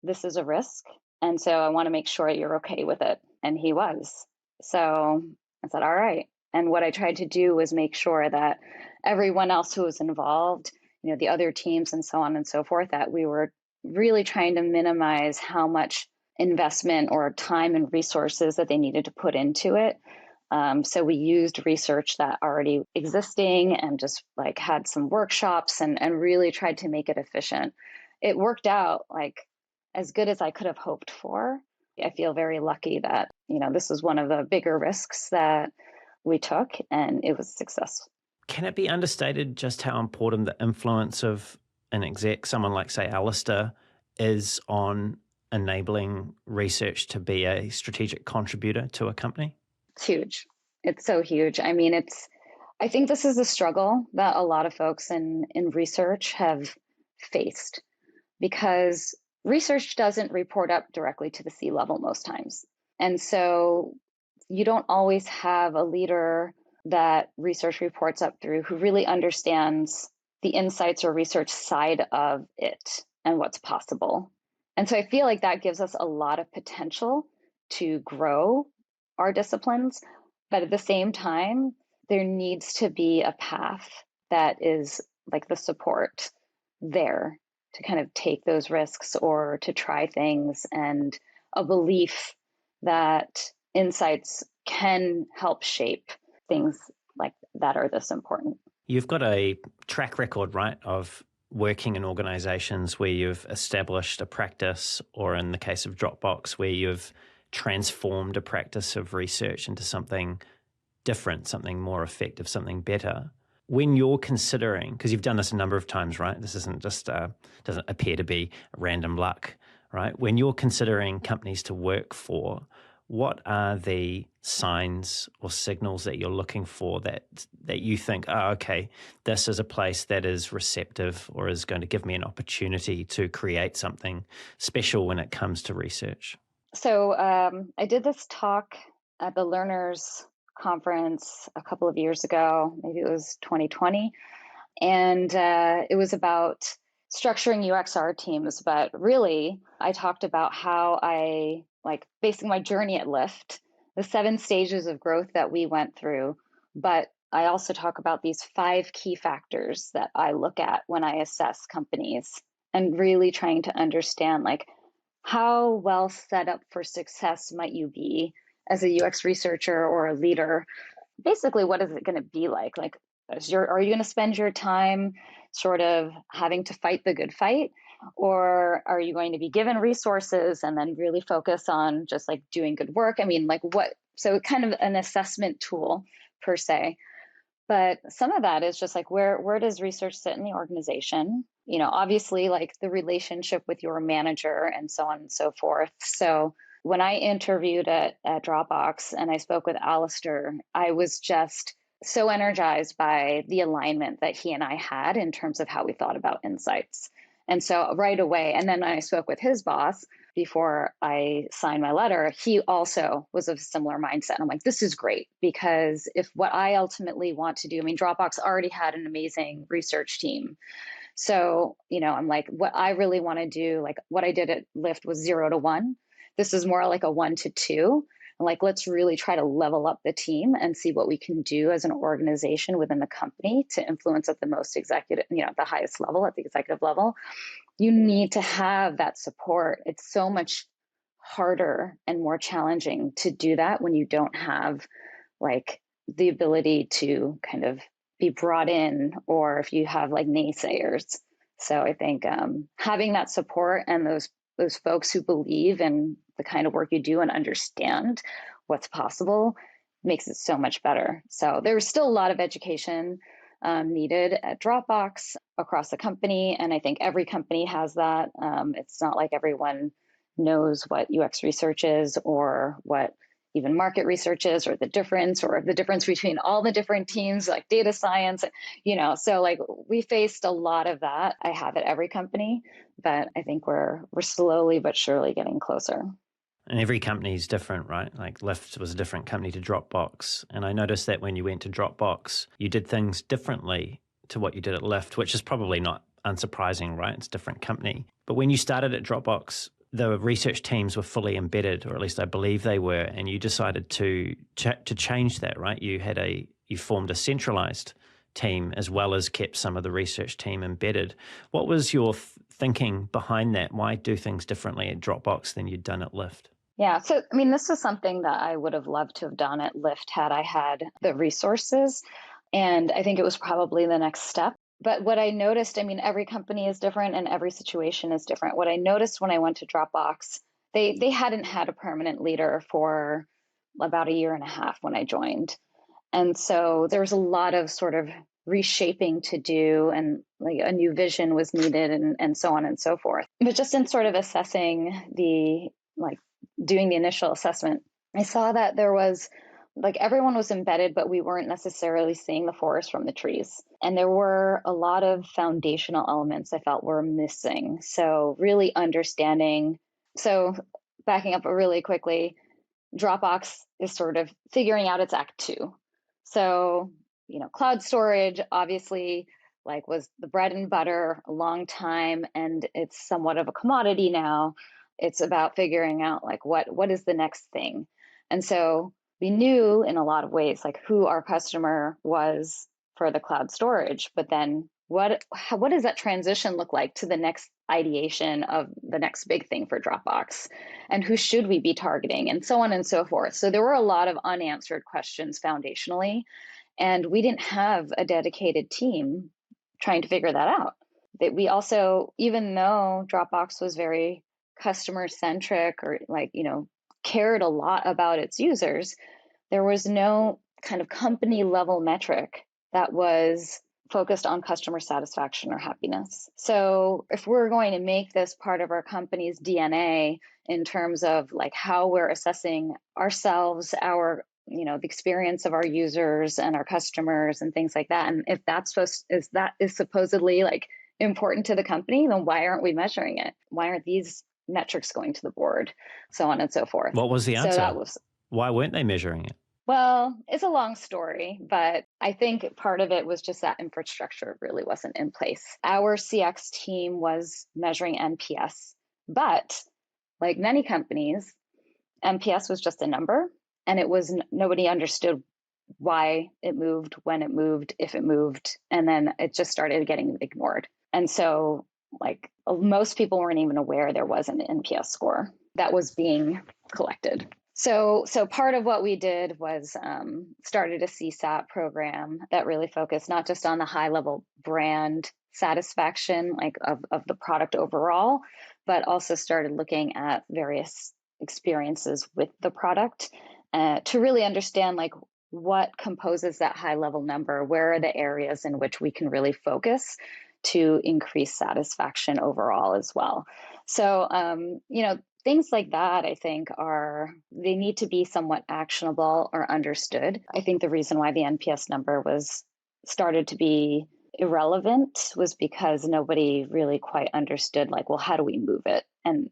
this is a risk. And so I want to make sure you're okay with it. And he was. So I said, all right. And what I tried to do was make sure that everyone else who was involved, the other teams and so on and so forth, that we were really trying to minimize how much investment or time and resources that they needed to put into it. So we used research that already existing and just like had some workshops and really tried to make it efficient. It worked out like as good as I could have hoped for. I feel very lucky that, this was one of the bigger risks that we took and it was successful.
Can it be understated just how important the influence of an exec, someone like, say, Alistair, is on enabling research to be a strategic contributor to a company?
It's huge. It's so huge. I mean, I think this is a struggle that a lot of folks in research have faced because research doesn't report up directly to the C-level most times. And so you don't always have a leader that research reports up through who really understands the insights or research side of it and what's possible. And so I feel like that gives us a lot of potential to grow our disciplines. But at the same time, there needs to be a path that is like the support there to kind of take those risks or to try things, and a belief that insights can help shape things like that are this important.
You've got a track record, right, of working in organizations where you've established a practice, or in the case of Dropbox, where you've transformed a practice of research into something different, something more effective, something better. When you're considering, because you've done this a number of times, right? This isn't just, doesn't appear to be random luck, right? When you're considering companies to work for, what are the signs or signals that you're looking for that you think, oh, okay, this is a place that is receptive or is going to give me an opportunity to create something special when it comes to research?
So I did this talk at the Learners Conference a couple of years ago, maybe it was 2020. And it was about structuring UXR teams. But really, I talked about how I, like, basically my journey at Lyft, the 7 stages of growth that we went through. But I also talk about these 5 key factors that I look at when I assess companies, and really trying to understand, like, how well set up for success might you be as a UX researcher or a leader? Basically, what is it going to be like? Like, are you going to spend your time sort of having to fight the good fight? Or are you going to be given resources and then really focus on just like doing good work? I mean, like what? So kind of an assessment tool per se. But some of that is just like, where does research sit in the organization? Obviously, like the relationship with your manager and so on and so forth. So when I interviewed at Dropbox and I spoke with Alistair, I was just so energized by the alignment that he and I had in terms of how we thought about insights. And so right away, and then I spoke with his boss before I signed my letter, he also was of a similar mindset. And I'm like, this is great, because if what I ultimately want to do, I mean, Dropbox already had an amazing research team. So, I'm like, what I really want to do, like what I did at Lyft was 0 to 1. This is more like a 1 to 2. And like, let's really try to level up the team and see what we can do as an organization within the company to influence at the most executive, the highest level, at the executive level. You need to have that support. It's so much harder and more challenging to do that when you don't have like the ability to kind of be brought in, or if you have like naysayers. So I think having that support and those folks who believe in the kind of work you do and understand what's possible makes it so much better. So there's still a lot of education needed at Dropbox across the company. And I think every company has that. It's not like everyone knows what UX research is or what even market research is, or the difference between all the different teams like data science, so like we faced a lot of that. I have at every company, but I think we're slowly but surely getting closer.
And every company is different, right? Like Lyft was a different company to Dropbox. And I noticed that when you went to Dropbox, you did things differently to what you did at Lyft, which is probably not unsurprising, right? It's a different company. But when you started at Dropbox, the research teams were fully embedded, or at least I believe they were, and you decided to change that, right? You formed a centralised team as well as kept some of the research team embedded. What was your thinking behind that? Why do things differently at Dropbox than you'd done at Lyft?
Yeah, so I mean, this is something that I would have loved to have done at Lyft had I had the resources, and I think it was probably the next step. But what I noticed, I mean, every company is different and every situation is different. What I noticed when I went to Dropbox, they hadn't had a permanent leader for about a year and a half when I joined. And so there was a lot of sort of reshaping to do, and like a new vision was needed, and so on and so forth. But just in sort of assessing doing the initial assessment, I saw that there was like everyone was embedded, but we weren't necessarily seeing the forest from the trees. And there were a lot of foundational elements I felt were missing. So really understanding. So backing up really quickly, Dropbox is sort of figuring out its act two. So, cloud storage obviously like was the bread and butter a long time, and it's somewhat of a commodity now. It's about figuring out like what is the next thing. And so we knew in a lot of ways like who our customer was for the cloud storage, but then what does that transition look like to the next ideation of the next big thing for Dropbox, and who should we be targeting, and so on and so forth. So there were a lot of unanswered questions foundationally, and we didn't have a dedicated team trying to figure that out. That we also, even though Dropbox was very customer centric, or cared a lot about its users, there was no kind of company level metric that was focused on customer satisfaction or happiness. So if we're going to make this part of our company's DNA in terms of like how we're assessing ourselves, our the experience of our users and our customers and things like that, and if that is supposedly like important to the company, then why aren't we measuring it? Why aren't these metrics going to the board? So on and so forth.
What was the answer?
So that was,
why weren't they measuring it?
well, it's a long story, but I think part of it was just that infrastructure really wasn't in place. Our CX team was measuring NPS, but like many companies, NPS was just a number, and it was nobody understood why it moved, when it moved, if it moved, and then it just started getting ignored. And so like most people weren't even aware there was an NPS score that was being collected. So part of what we did was started a CSAT program that really focused not just on the high level brand satisfaction like of the product overall, but also started looking at various experiences with the product to really understand like what composes that high level number, where are the areas in which we can really focus to increase satisfaction overall as well. So, things like that, I think they need to be somewhat actionable or understood. I think the reason why the NPS number started to be irrelevant was because nobody really quite understood like, well, how do we move it? And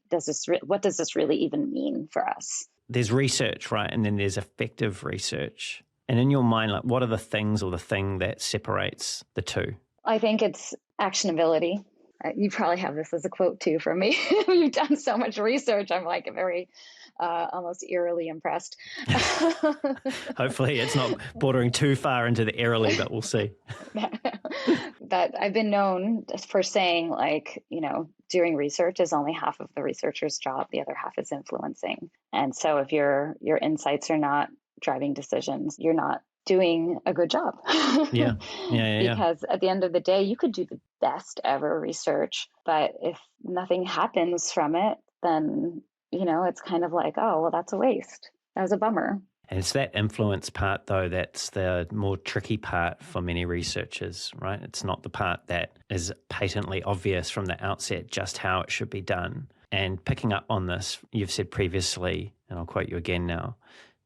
what does this really even mean for us?
There's research, right? And then there's effective research. And in your mind, like what are the things or the thing that separates the two?
I think it's actionability. You probably have this as a quote too from me. You've done so much research. I'm like very almost eerily impressed.
Hopefully it's not bordering too far into the eerily, but we'll see.
That I've been known for saying, like, doing research is only half of the researcher's job. The other half is influencing. And so if your insights are not driving decisions, you're not doing a good job.
Yeah.
Because at the end of the day, you could do the best ever research, but if nothing happens from it, then, it's kind of like, oh, well, that's a waste. That was a bummer.
And it's that influence part, though, that's the more tricky part for many researchers, right? It's not the part that is patently obvious from the outset just how it should be done. And picking up on this, you've said previously, and I'll quote you again now,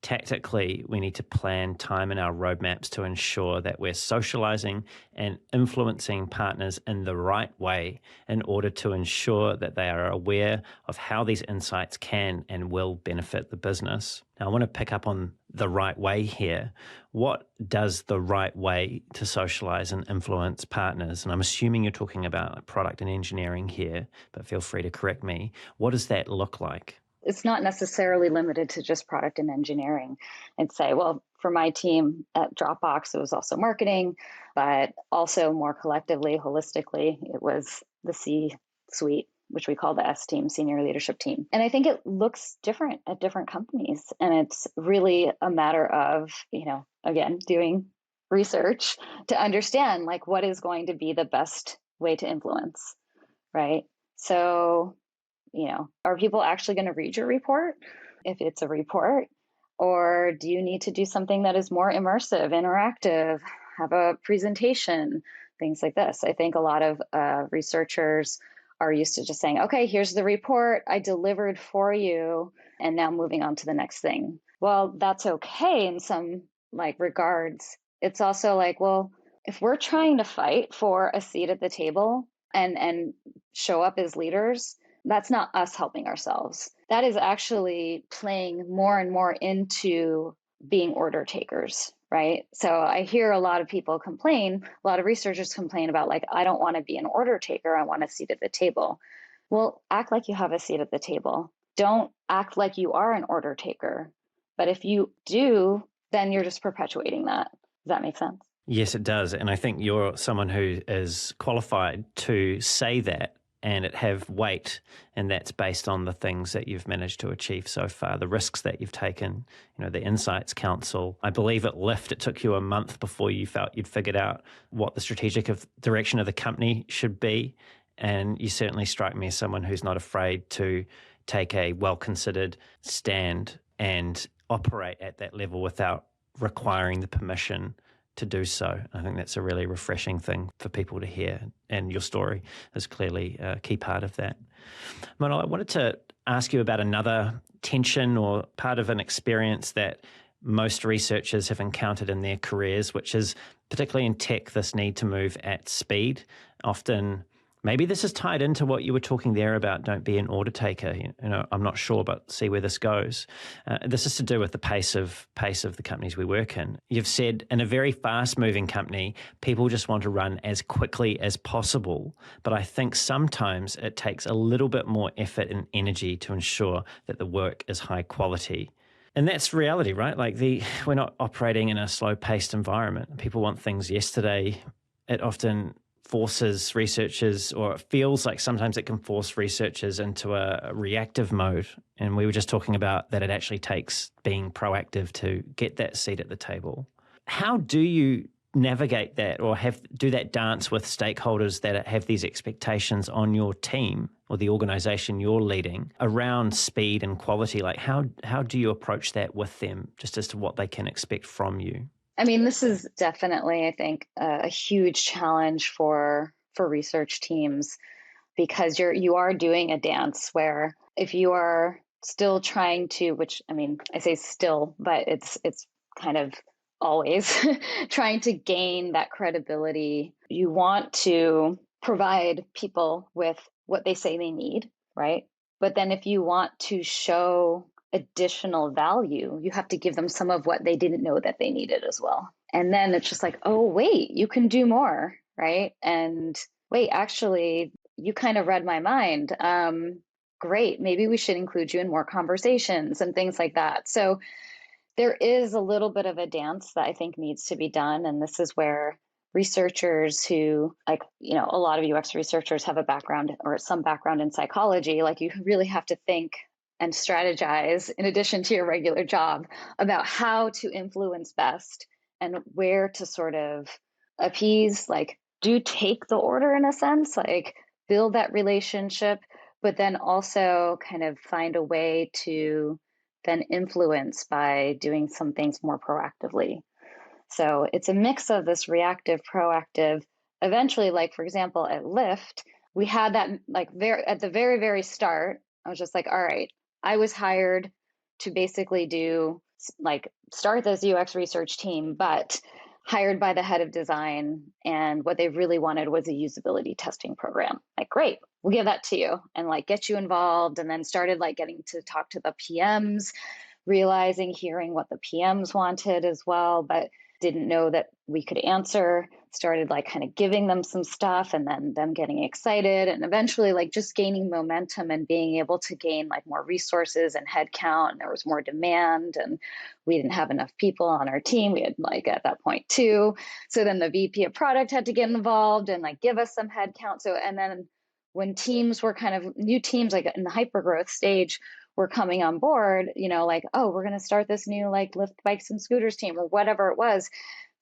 tactically, we need to plan time in our roadmaps to ensure that we're socializing and influencing partners in the right way in order to ensure that they are aware of how these insights can and will benefit the business. Now, I want to pick up on the right way here. What does the right way to socialize and influence partners? And I'm assuming you're talking about product and engineering here, but feel free to correct me. What does that look like?
It's not necessarily limited to just product and engineering. And say, well, for my team at Dropbox, it was also marketing, but also more collectively, holistically, it was the C-suite, which we call the S team, senior leadership team. And I think it looks different at different companies. And it's really a matter of, again, doing research to understand like what is going to be the best way to influence, right? So, are people actually going to read your report if it's a report? Or do you need to do something that is more immersive, interactive, have a presentation, things like this? I think a lot of researchers are used to just saying, okay, here's the report I delivered for you, and now moving on to the next thing. Well, that's okay in some regards. It's also like, well, if we're trying to fight for a seat at the table and show up as leaders, that's not us helping ourselves. That is actually playing more and more into being order takers, right? So I hear a lot of people complain, a lot of researchers complain about I don't want to be an order taker, I want a seat at the table. Well, act like you have a seat at the table. Don't act like you are an order taker. But if you do, then you're just perpetuating that. Does that make sense?
Yes, it does. And I think you're someone who is qualified to say that and it have weight, and that's based on the things that you've managed to achieve so far, the risks that you've taken, the Insights Council. I believe at Lyft, it took you a month before you felt you'd figured out what the strategic direction of the company should be, and you certainly strike me as someone who's not afraid to take a well-considered stand and operate at that level without requiring the permission to do so. I think that's a really refreshing thing for people to hear, and your story is clearly a key part of that. Monal, I wanted to ask you about another tension or part of an experience that most researchers have encountered in their careers, which is particularly in tech, this need to move at speed. Often, maybe this is tied into what you were talking there about don't be an order taker. I'm not sure, but see where this goes. This is to do with the pace of the companies we work in. You've said in a very fast-moving company, people just want to run as quickly as possible. But I think sometimes it takes a little bit more effort and energy to ensure that the work is high quality. And that's reality, right? We're not operating in a slow-paced environment. People want things yesterday. It often forces researchers, or it feels like sometimes it can force researchers into a reactive mode. And we were just talking about that it actually takes being proactive to get that seat at the table. How do you navigate that or do that dance with stakeholders that have these expectations on your team or the organization you're leading around speed and quality? How do you approach that with them, just as to what they can expect from you?
I mean, this is definitely, I think, a huge challenge for research teams, because you are doing a dance where if you are still trying to, which I mean, I say still, but it's kind of always trying to gain that credibility. You want to provide people with what they say they need, right? But then if you want to show additional value, you have to give them some of what they didn't know that they needed as well. And then it's just like, oh, wait, you can do more, right? And wait, actually, you kind of read my mind. great, maybe we should include you in more conversations and things like that. So there is a little bit of a dance that I think needs to be done. And this is where researchers who, like, a lot of UX researchers have a background or some background in psychology. Like, you really have to think and strategize in addition to your regular job about how to influence best and where to sort of appease, like, do take the order in a sense, like build that relationship, but then also kind of find a way to then influence by doing some things more proactively. So it's a mix of this reactive, proactive. Eventually, like for example, at Lyft, we had that like at the very, very start. I was just like, all right, I was hired to basically do like start this UX research team, but hired by the head of design. And what they really wanted was a usability testing program. Like, great, we'll give that to you and like get you involved. And then started like getting to talk to the PMs, hearing what the PMs wanted as well, but didn't know that we could answer, started like kind of giving them some stuff and then them getting excited and eventually like just gaining momentum and being able to gain like more resources and headcount. And there was more demand and we didn't have enough people on our team. We had like at that point two. So then the VP of product had to get involved and like give us some headcount. So, and then when teams were kind of new teams, like in the hypergrowth stage, were coming on board, like, oh, we're going to start this new like Lyft bikes and scooters team or whatever it was.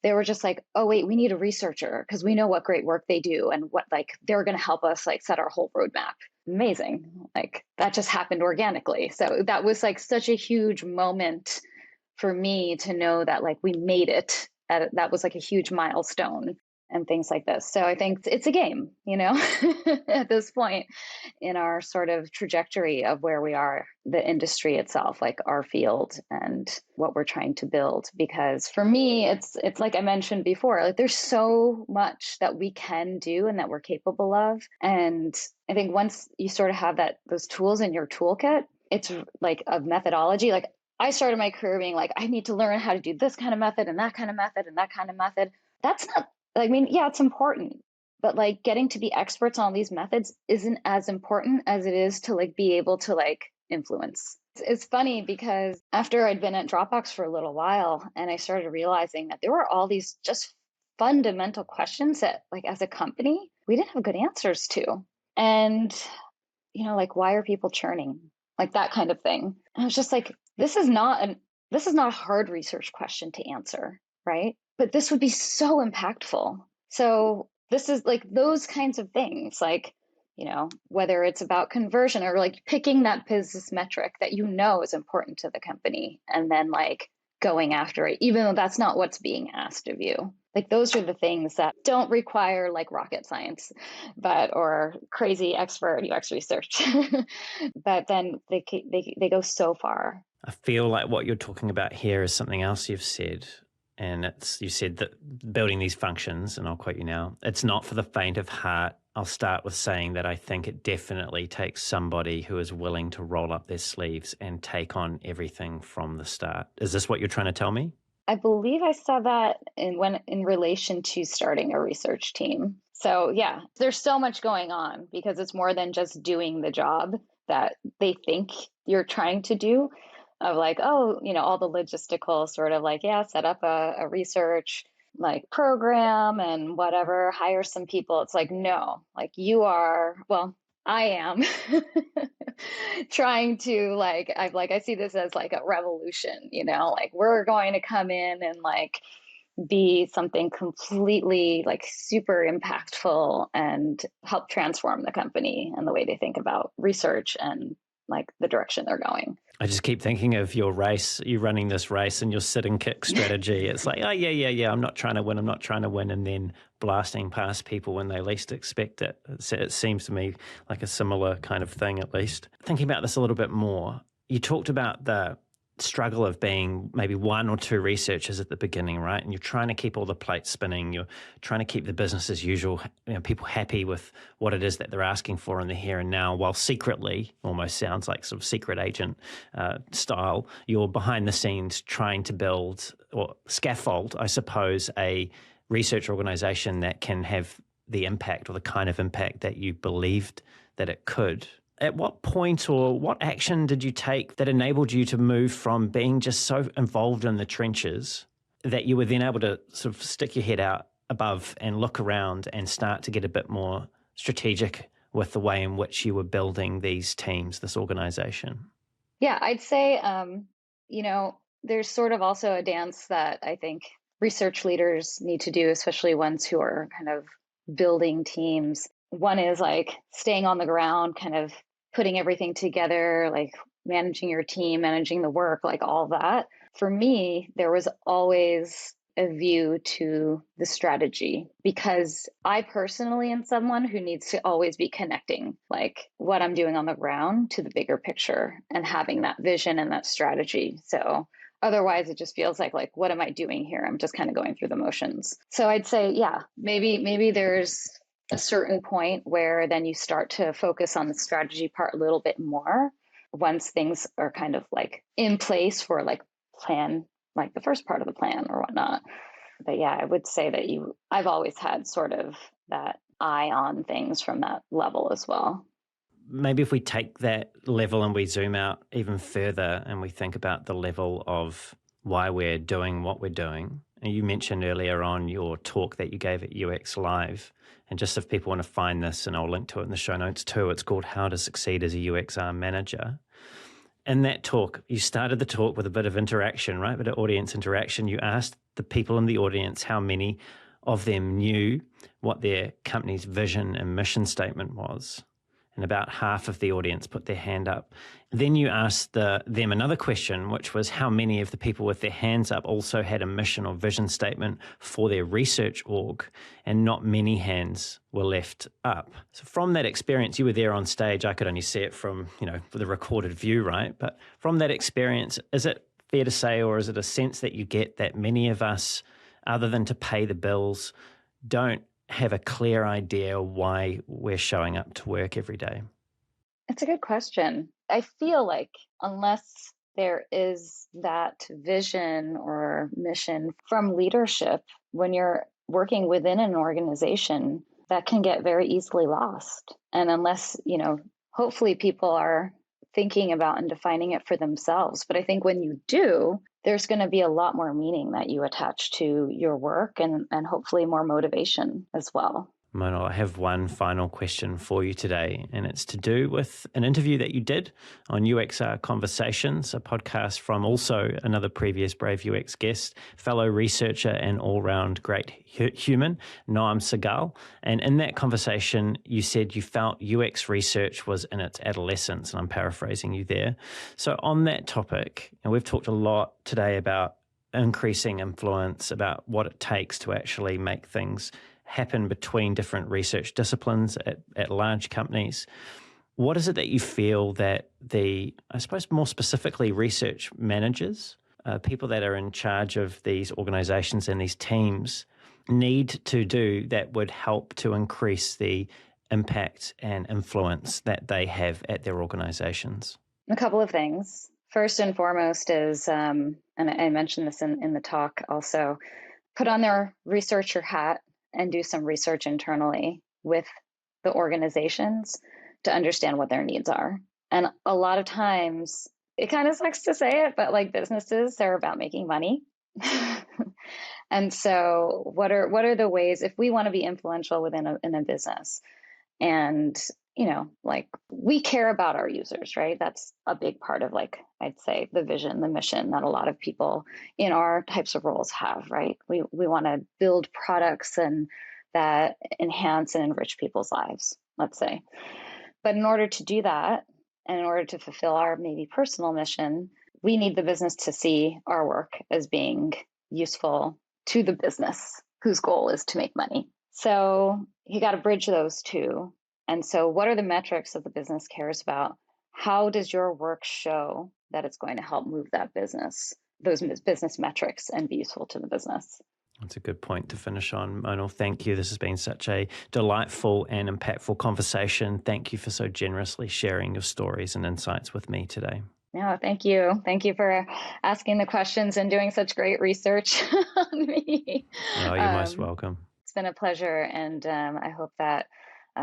They were just like, oh, wait, we need a researcher because we know what great work they do and what like they're going to help us like set our whole roadmap. Amazing. Like that just happened organically. So that was like such a huge moment for me to know that like we made it. That was like a huge milestone and things like this. So I think it's a game, at this point in our sort of trajectory of where we are, the industry itself, like our field and what we're trying to build. Because for me, it's like I mentioned before, like there's so much that we can do and that we're capable of. And I think once you sort of have those tools in your toolkit, it's like a methodology. Like I started my career being like, I need to learn how to do this kind of method and that kind of method and that kind of method. That's not, I mean, yeah, it's important, but like getting to be experts on these methods isn't as important as it is to like be able to like influence. It's funny because after I'd been at Dropbox for a little while and I started realizing that there were all these just fundamental questions that like as a company, we didn't have good answers to. And, like, why are people churning? Like that kind of thing. And I was just like, this is not a hard research question to answer, right? But this would be so impactful. So this is like those kinds of things, like, whether it's about conversion or like picking that business metric that is important to the company and then like going after it, even though that's not what's being asked of you. Like those are the things that don't require like rocket science, or crazy expert UX research, but then they go so far.
I feel like what you're talking about here is something else you've said. And you said that building these functions, and I'll quote you now, it's not for the faint of heart. I'll start with saying that I think it definitely takes somebody who is willing to roll up their sleeves and take on everything from the start. Is this what you're trying to tell me?
I believe I saw that in relation to starting a research team. So yeah, there's so much going on because it's more than just doing the job that they think you're trying to do. Of like, oh, all the logistical sort of like, yeah, set up a research like program and whatever, hire some people. It's like, no, like I am trying to I see this as like a revolution, like we're going to come in and like be something completely like super impactful and help transform the company and the way they think about research and like the direction they're going.
I just keep thinking of your race, you running this race and your sit and kick strategy. It's like, oh, yeah, I'm not trying to win, and then blasting past people when they least expect it. It seems to me like a similar kind of thing, at least. Thinking about this a little bit more, you talked about the struggle of being maybe one or two researchers at the beginning, right? And you're trying to keep all the plates spinning. You're trying to keep the business as usual, people happy with what it is that they're asking for in the here and now, while secretly, almost sounds like sort of secret agent style, you're behind the scenes trying to build or scaffold, I suppose, a research organization that can have the impact or the kind of impact that you believed that it could. At what point or what action did you take that enabled you to move from being just so involved in the trenches that you were then able to sort of stick your head out above and look around and start to get a bit more strategic with the way in which you were building these teams, this organization?
Yeah, I'd say, there's sort of also a dance that I think research leaders need to do, especially ones who are kind of building teams. One is like staying on the ground, kind of putting everything together, like managing your team, managing the work, like all that. For me, there was always a view to the strategy because I personally am someone who needs to always be connecting like what I'm doing on the ground to the bigger picture and having that vision and that strategy. So otherwise it just feels like what am I doing here? I'm just kind of going through the motions. So I'd say, yeah, maybe there's a certain point where then you start to focus on the strategy part a little bit more once things are kind of like in place for like plan, like the first part of the plan or whatnot. But yeah, I would say that I've always had sort of that eye on things from that level as well.
Maybe if we take that level and we zoom out even further and we think about the level of why we're doing what we're doing. And you mentioned earlier on your talk that you gave at UX Live. And just if people want to find this, and I'll link to it in the show notes too, it's called How to Succeed as a UXR Manager. In that talk, you started the talk with a bit of interaction, right? A bit of audience interaction. You asked the people in the audience how many of them knew what their company's vision and mission statement was. And about half of the audience put their hand up. Then you asked them another question, which was how many of the people with their hands up also had a mission or vision statement for their research org, and not many hands were left up. So from that experience, you were there on stage. I could only see it from, the recorded view, right? But from that experience, is it fair to say, or is it a sense that you get that many of us, other than to pay the bills, don't have a clear idea why we're showing up to work every day?
It's a good question. I feel like unless there is that vision or mission from leadership, when you're working within an organization, that can get very easily lost. And unless, hopefully people are thinking about and defining it for themselves. But I think when you do, there's going to be a lot more meaning that you attach to your work and hopefully more motivation as well.
Monal, I have one final question for you today, and it's to do with an interview that you did on UXR Conversations, a podcast from also another previous Brave UX guest, fellow researcher and all-round great human, Noam Segal. And in that conversation, you said you felt UX research was in its adolescence, and I'm paraphrasing you there. So on that topic, and we've talked a lot today about increasing influence, about what it takes to actually make things happen between different research disciplines at large companies. What is it that you feel that I suppose more specifically, research managers, people that are in charge of these organizations and these teams need to do that would help to increase the impact and influence that they have at their organizations?
A couple of things. First and foremost is, and I mentioned this in the talk also, put on their researcher hat and do some research internally with the organizations to understand what their needs are. And a lot of times, it kind of sucks to say it, but like businesses, they're about making money. And so what are the ways, if we want to be influential within a business, and like we care about our users, right? That's a big part of, like, I'd say the vision, the mission that a lot of people in our types of roles have, right? We want to build products and that enhance and enrich people's lives, let's say. But in order to do that, and in order to fulfill our maybe personal mission, we need the business to see our work as being useful to the business whose goal is to make money. So you got to bridge those two. And so what are the metrics that the business cares about? How does your work show that it's going to help move that business, those business metrics, and be useful to the business?
That's a good point to finish on, Monal. Thank you. This has been such a delightful and impactful conversation. Thank you for so generously sharing your stories and insights with me today.
No, thank you. Thank you for asking the questions and doing such great research on me.
Oh, you're most welcome.
It's been a pleasure, and I hope that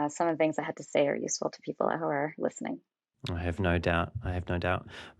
some of the things I had to say are useful to people who are listening.
I have no doubt.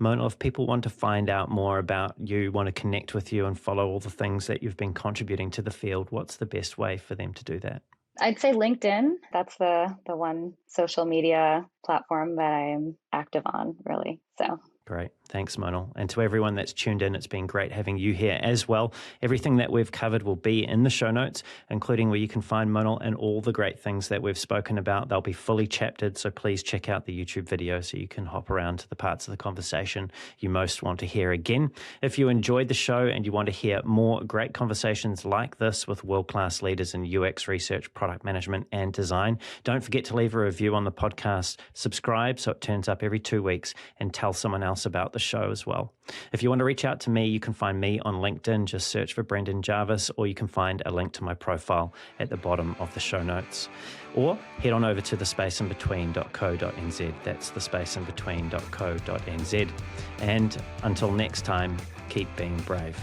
Monal, if people want to find out more about you, want to connect with you and follow all the things that you've been contributing to the field, what's the best way for them to do that?
I'd say LinkedIn. That's the one social media platform that I'm active on, really. So
Great. Thanks, Monal. And to everyone that's tuned in, it's been great having you here as well. Everything that we've covered will be in the show notes, including where you can find Monal and all the great things that we've spoken about. They'll be fully chaptered, so please check out the YouTube video so you can hop around to the parts of the conversation you most want to hear again. If you enjoyed the show and you want to hear more great conversations like this with world-class leaders in UX research, product management, and design, don't forget to leave a review on the podcast, subscribe so it turns up every 2 weeks, and tell someone else about the show as well. If you want to reach out to me, you can find me on LinkedIn. Just search for Brendan Jarvis, or you can find a link to my profile at the bottom of the show notes. Or head on over to thespaceinbetween.co.nz. That's thespaceinbetween.co.nz. And until next time, keep being brave.